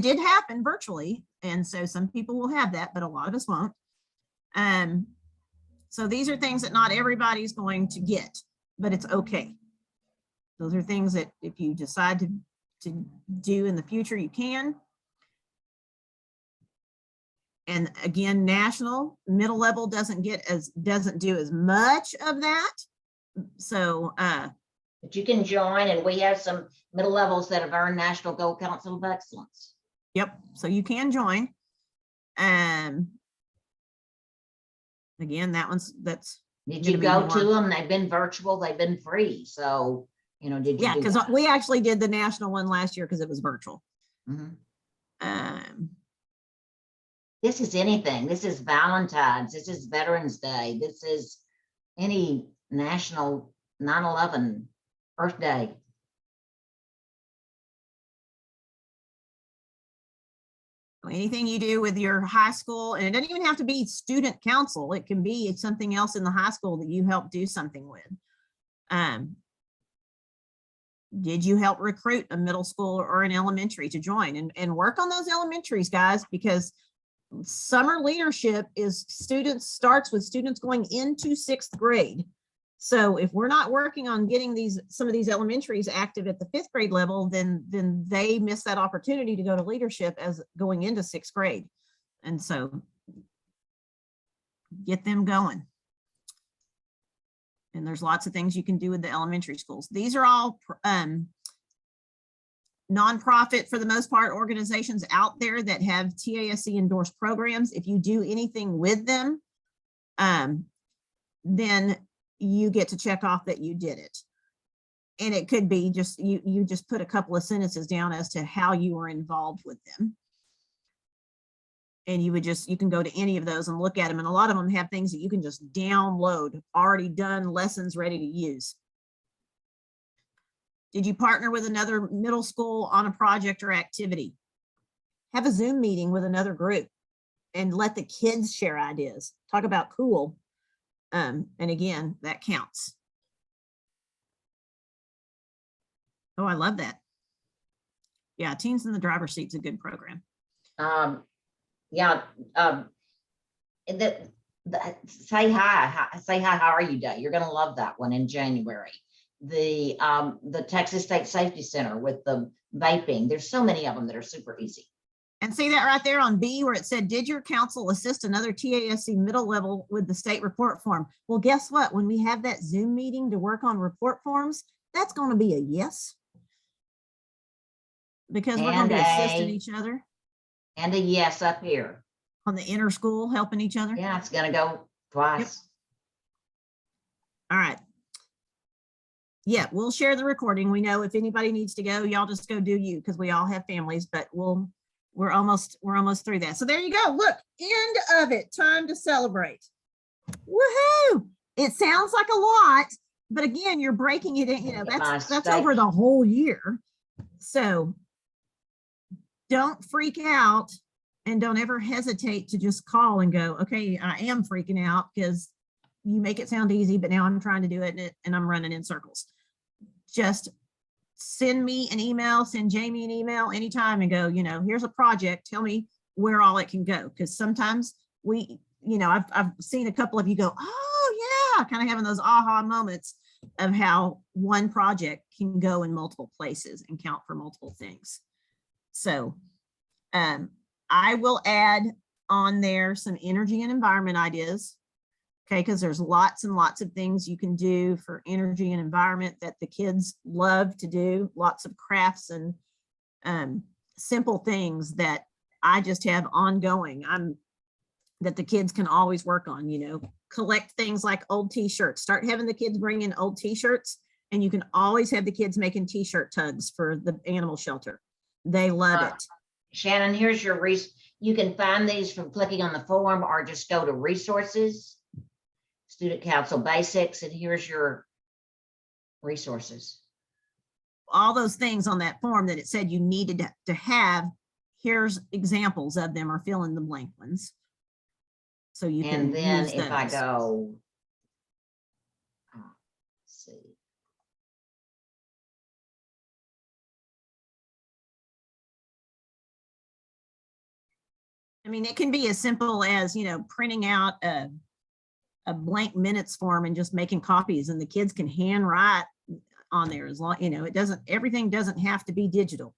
did happen virtually. And so some people will have that, but a lot of us won't. So these are things that not everybody's going to get, but it's okay. Those are things that if you decide to do in the future, you can. And again, national middle level doesn't do as much of that. So, but you can join, and we have some middle levels that have earned National Gold Council of Excellence. Yep. So you can join. Again, that's. Did you go to them? They've been virtual. They've been free. So, did you? Yeah, because we actually did the national one last year because it was virtual. Mm-hmm. This is anything. This is Valentine's. This is Veterans Day. This is any national 9/11 Earth Day. Anything you do with your high school, and it doesn't even have to be student council. It can be something else in the high school that you help do something with. Did you help recruit a middle school or an elementary to join and work on those elementaries, guys? Because summer leadership starts with students going into 6th grade. So if we're not working on getting some of these elementaries active at the 5th grade level, then they miss that opportunity to go to leadership as going into 6th grade. And so get them going. And there's lots of things you can do with the elementary schools. These are all nonprofit, for the most part, organizations out there that have TASC endorsed programs. If you do anything with them, then you get to check off that you did it. And it could be just, you just put a couple of sentences down as to how you were involved with them. And you can go to any of those and look at them. And a lot of them have things that you can just download, already done lessons ready to use. Did you partner with another middle school on a project or activity? Have a Zoom meeting with another group and let the kids share ideas. Talk about cool. And again, that counts. Oh, I love that. Yeah, Teens in the Driver's Seat's a good program. Yeah. Say hi, how are you day? You're going to love that one in January. The Texas State Safety Center with the vaping. There's so many of them that are super easy. And see that right there on B where it said, did your council assist another TASC middle level with the state report form? Well, guess what? When we have that Zoom meeting to work on report forms, that's going to be a yes. Because we're going to be assisting each other. And a yes up here. On the inner school, helping each other? Yeah, it's going to go twice. Yep. All right. Yeah, we'll share the recording. We know if anybody needs to go, y'all just go do you, because we all have families, but we're almost through that. So there you go. Look, end of it. Time to celebrate. Woohoo! It sounds like a lot, but again, you're breaking it in, that's over the whole year. So don't freak out and don't ever hesitate to just call and go, okay, I am freaking out, because you make it sound easy, but now I'm trying to do it and I'm running in circles. Just send me an email, send Jamie an email anytime and go, here's a project, tell me where all it can go. Because sometimes I've seen a couple of you go, oh yeah, kind of having those aha moments of how one project can go in multiple places and count for multiple things. So I will add on there some energy and environment ideas. Okay, because there's lots and lots of things you can do for energy and environment that the kids love to do, lots of crafts and simple things that I just have ongoing. That the kids can always work on, collect things like old t-shirts, start having the kids bring in old t-shirts, and you can always have the kids making t-shirt tugs for the animal shelter. They love it. Shannon, here's your you can find these from clicking on the form or just go to resources, Student Council Basics, and here's your resources. All those things on that form that it said you needed to have, here's examples of them, or fill in the blank ones. So you can And then use if I those. go, let's see. I mean, it can be as simple as, printing out a blank minutes form and just making copies, and the kids can handwrite on there as long, everything doesn't have to be digital.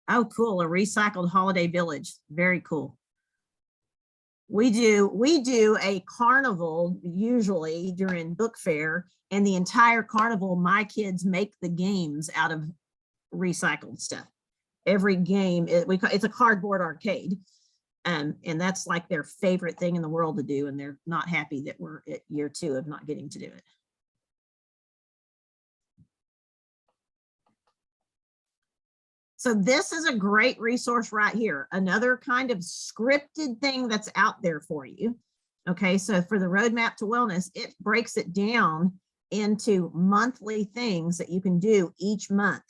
Oh, cool. A recycled holiday village. Very cool. We do a carnival usually during book fair, and the entire carnival, my kids make the games out of recycled stuff. Every game, it's a cardboard arcade. And that's like their favorite thing in the world to do. And they're not happy that we're at year 2 of not getting to do it. So this is a great resource right here. Another kind of scripted thing that's out there for you. Okay, so for the Roadmap to Wellness, it breaks it down into monthly things that you can do each month.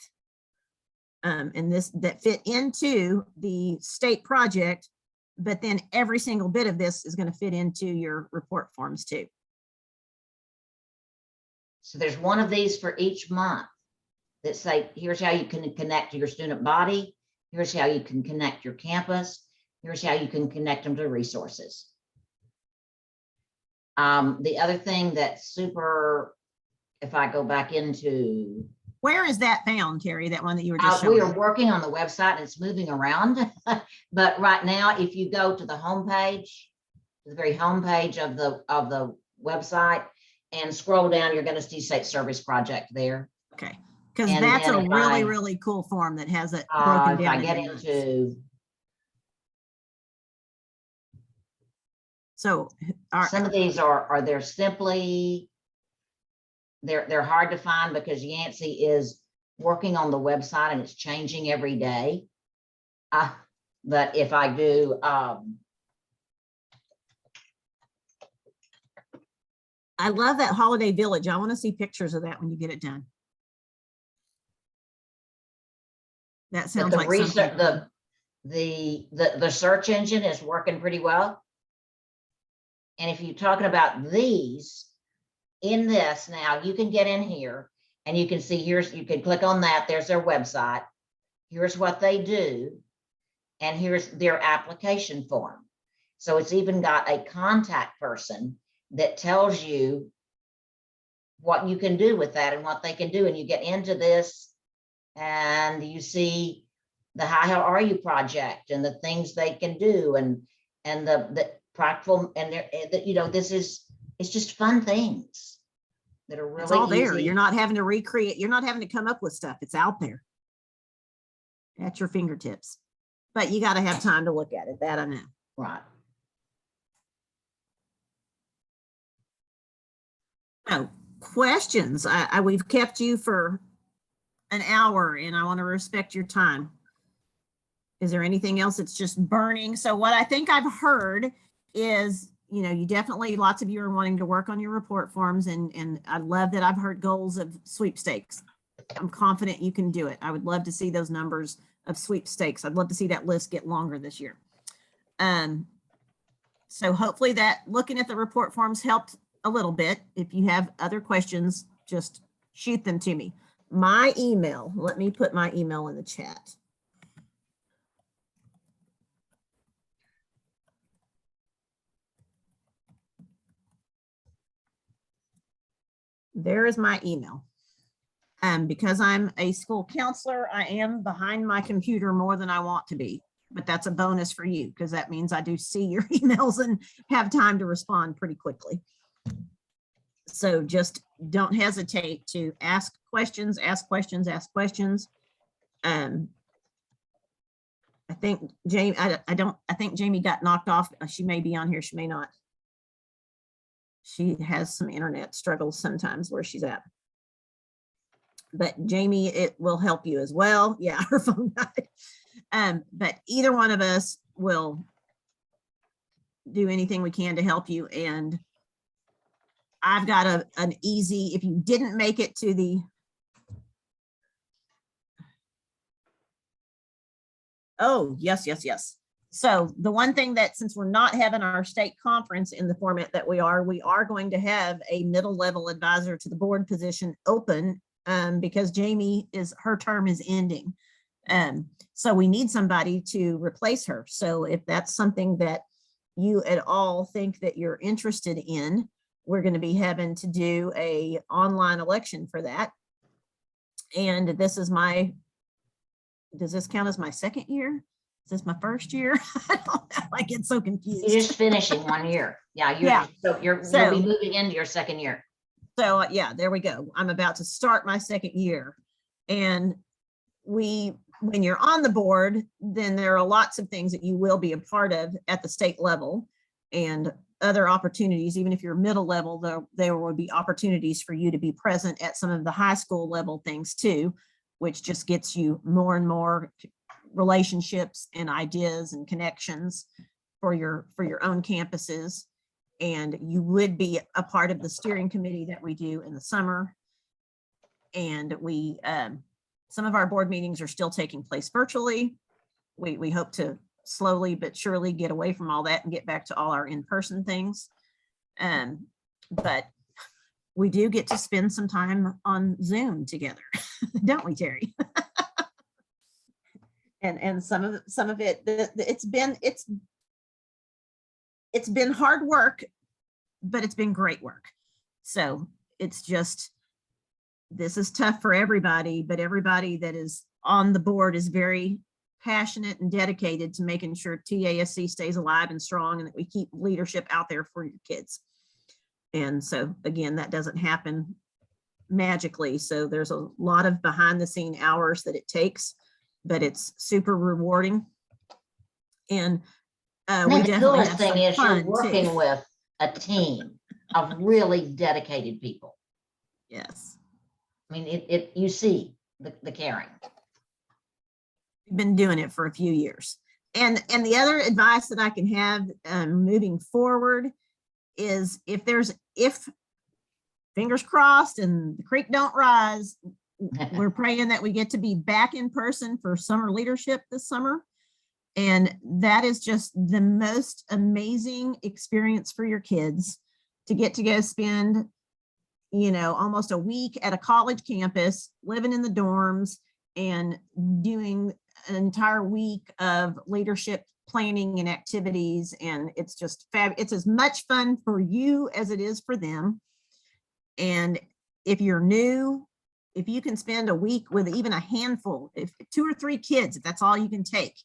And that fit into the state project, but then every single bit of this is going to fit into your report forms too. So there's one of these for each month that say, here's how you can connect to your student body. Here's how you can connect your campus. Here's how you can connect them to resources. The other thing that's super, if I go back into, where is that found, Terry? That one that you were just showing? We are working on the website and it's moving around. But right now, if you go to the homepage, the very homepage of the website and scroll down, you're going to see State Service Project there. Okay, because that's a really cool form that has it broken down. If I get into, so some of these they're simply. They're hard to find because Yancey is working on the website and it's changing every day. But if I do, I love that holiday village. I want to see pictures of that when you get it done. That sounds like something. The search engine is working pretty well. And if you're talking about these, in this now, you can get in here and you can see you can click on that. There's their website. Here's what they do. And here's their application form. So it's even got a contact person that tells you what you can do with that and what they can do. And you get into this and you see the How Are You project and the things they can do and the practical, and it's just fun things that are really it's all there. easy. You're not having to recreate. You're not having to come up with stuff. It's out there at your fingertips, but you got to have time to look at it. That I know. Right. Oh, questions. We've kept you for an hour and I want to respect your time. Is there anything else that's just burning? So what I think I've heard is, you definitely, lots of you are wanting to work on your report forms, and I love that I've heard goals of sweepstakes. I'm confident you can do it. I would love to see those numbers of sweepstakes. I'd love to see that list get longer this year. So hopefully that looking at the report forms helped a little bit. If you have other questions, just shoot them to me. My email, let me put my email in the chat. There is my email. Because I'm a school counselor, I am behind my computer more than I want to be, but that's a bonus for you because that means I do see your emails and have time to respond pretty quickly. So just don't hesitate to ask questions, ask questions, ask questions. I think Jamie, I think Jamie got knocked off. She may be on here, she may not. She has some internet struggles sometimes where she's at. But Jamie, it will help you as well. Yeah, her phone died. But either one of us will do anything we can to help you. And I've got an easy, if you didn't make it to the, oh, yes, yes, yes. So the one thing that, since we're not having our state conference in the format that we are going to have a middle level advisor to the board position open because Jamie her term is ending. So we need somebody to replace her. So if that's something that you at all think that you're interested in, we're going to be having to do a online election for that. And this is does this count as my second year? Is this my first year? I don't know. I get so confused. You're just finishing 1 year. Yeah. You'll be moving into your second year. So yeah, there we go. I'm about to start my second year. And when you're on the board, then there are lots of things that you will be a part of at the state level and other opportunities. Even if you're middle level, there will be opportunities for you to be present at some of the high school level things too, which just gets you more and more relationships and ideas and connections for your own campuses. And you would be a part of the steering committee that we do in the summer. And we, some of our board meetings are still taking place virtually. We hope to slowly but surely get away from all that and get back to all our in-person things. But we do get to spend some time on Zoom together, don't we, Terry? And some of it, it's been hard work, but it's been great work. So it's just, this is tough for everybody, but everybody that is on the board is very passionate and dedicated to making sure TASC stays alive and strong and that we keep leadership out there for your kids. And so again, that doesn't happen magically. So there's a lot of behind the scene hours that it takes, but it's super rewarding. And we the definitely coolest have thing some is you're fun working too. with a team of really dedicated people. Yes. I mean, you see the caring. We've been doing it for a few years. And the other advice that I can have moving forward is if fingers crossed and the creek don't rise, we're praying that we get to be back in person for summer leadership this summer. And that is just the most amazing experience for your kids to get to go spend, almost a week at a college campus, living in the dorms and doing an entire week of leadership planning and activities. And it's just it's as much fun for you as it is for them. And if you're new, if you can spend a week with even a handful, if 2 or 3 kids, if that's all you can take,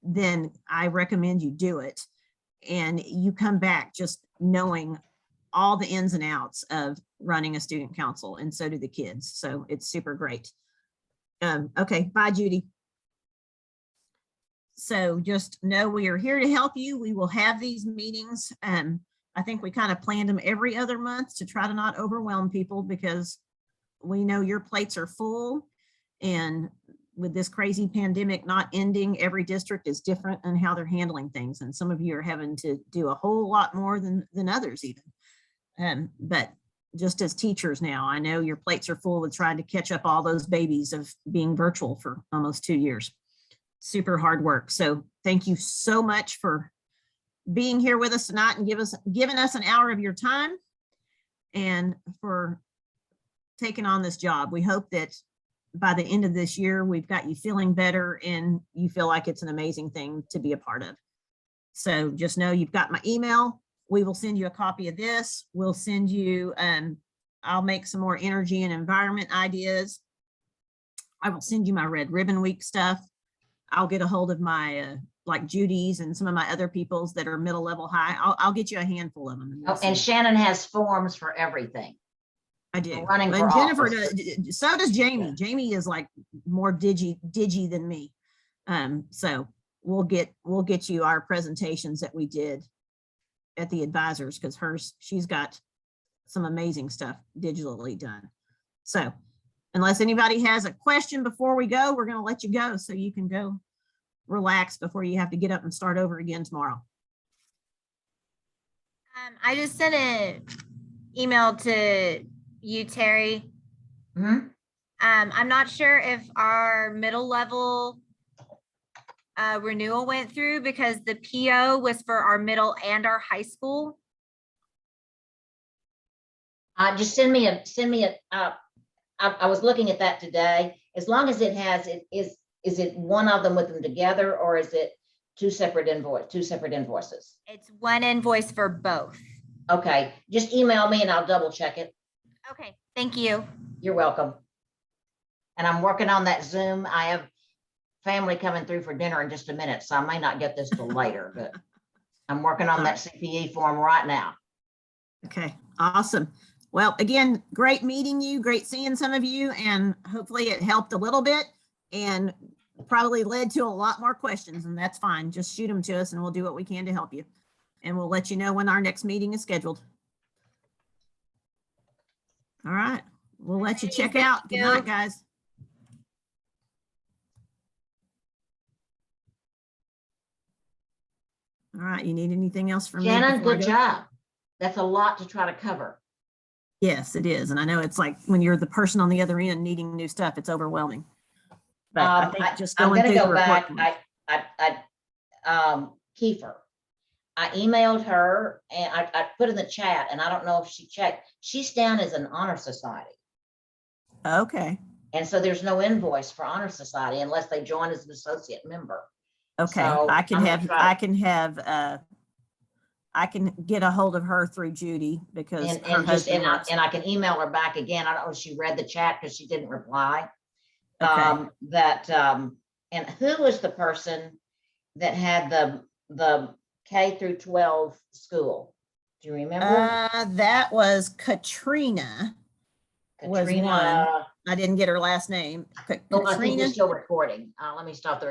then I recommend you do it. And you come back just knowing all the ins and outs of running a student council, and so do the kids. So it's super great. Okay, bye, Judy. So just know we are here to help you. We will have these meetings. I think we kind of planned them every other month to try to not overwhelm people because we know your plates are full. And with this crazy pandemic not ending, every district is different in how they're handling things. And some of you are having to do a whole lot more than others even. But just as teachers now, I know your plates are full with trying to catch up all those babies of being virtual for almost 2 years. Super hard work. So thank you so much for being here with us tonight and giving us an hour of your time, and for taking on this job. We hope that by the end of this year, we've got you feeling better and you feel like it's an amazing thing to be a part of. So just know you've got my email. We will send you a copy of this. We'll send you, I'll make some more energy and environment ideas. I will send you my Red Ribbon Week stuff. I'll get a hold of my, like Judy's and some of my other people's that are middle level high. I'll get you a handful of them. Oh, we'll and see. Shannon has forms for everything. I do. running And for Jennifer office. does, so does Jamie. Jamie is like more digi than me. So we'll get you our presentations that we did at the advisors, because she's got some amazing stuff digitally done. So unless anybody has a question before we go, we're going to let you go so you can go relax before you have to get up and start over again tomorrow. I just sent an email to you, Terry. Mhm. I'm not sure if our middle level renewal went through because the PO was for our middle and our high school. Just send me a, I was looking at that today. As long as it has, is it one of them with them together, or is it two separate invoices? It's one invoice for both. Okay, just email me and I'll double check it. Okay, thank you. You're welcome. And I'm working on that Zoom. I have family coming through for dinner in just a minute, so I may not get this till later, but I'm working on that CPE form right now. Okay, awesome. Well, again, great meeting you, great seeing some of you, and hopefully it helped a little bit and probably led to a lot more questions, and that's fine. Just shoot them to us and we'll do what we can to help you. And we'll let you know when our next meeting is scheduled. All right, we'll let you check out. Good night, guys. All right, you need anything else from me? Shannon, before I good go? job. That's a lot to try to cover. Yes, it is. And I know it's like when you're the person on the other end needing new stuff, it's overwhelming. But I think just I'm going gonna through the go back. report. Kiefer. I emailed her and I put in the chat, and I don't know if she checked. She's down as an honor society. Okay, And so there's no invoice for honor society unless they join as an associate member. okay. So I can I'm gonna have, try- I can get a hold of her through Judy because And, her and just, husband and I, works. and I can email her back again. I don't know if she read the chat because she didn't reply. Okay. And who was the person that had the K through 12 school? Do you remember? That was Katrina. Was one. Katrina. I didn't get her last name. Oh, I think Katrina. we're still recording. Let me stop the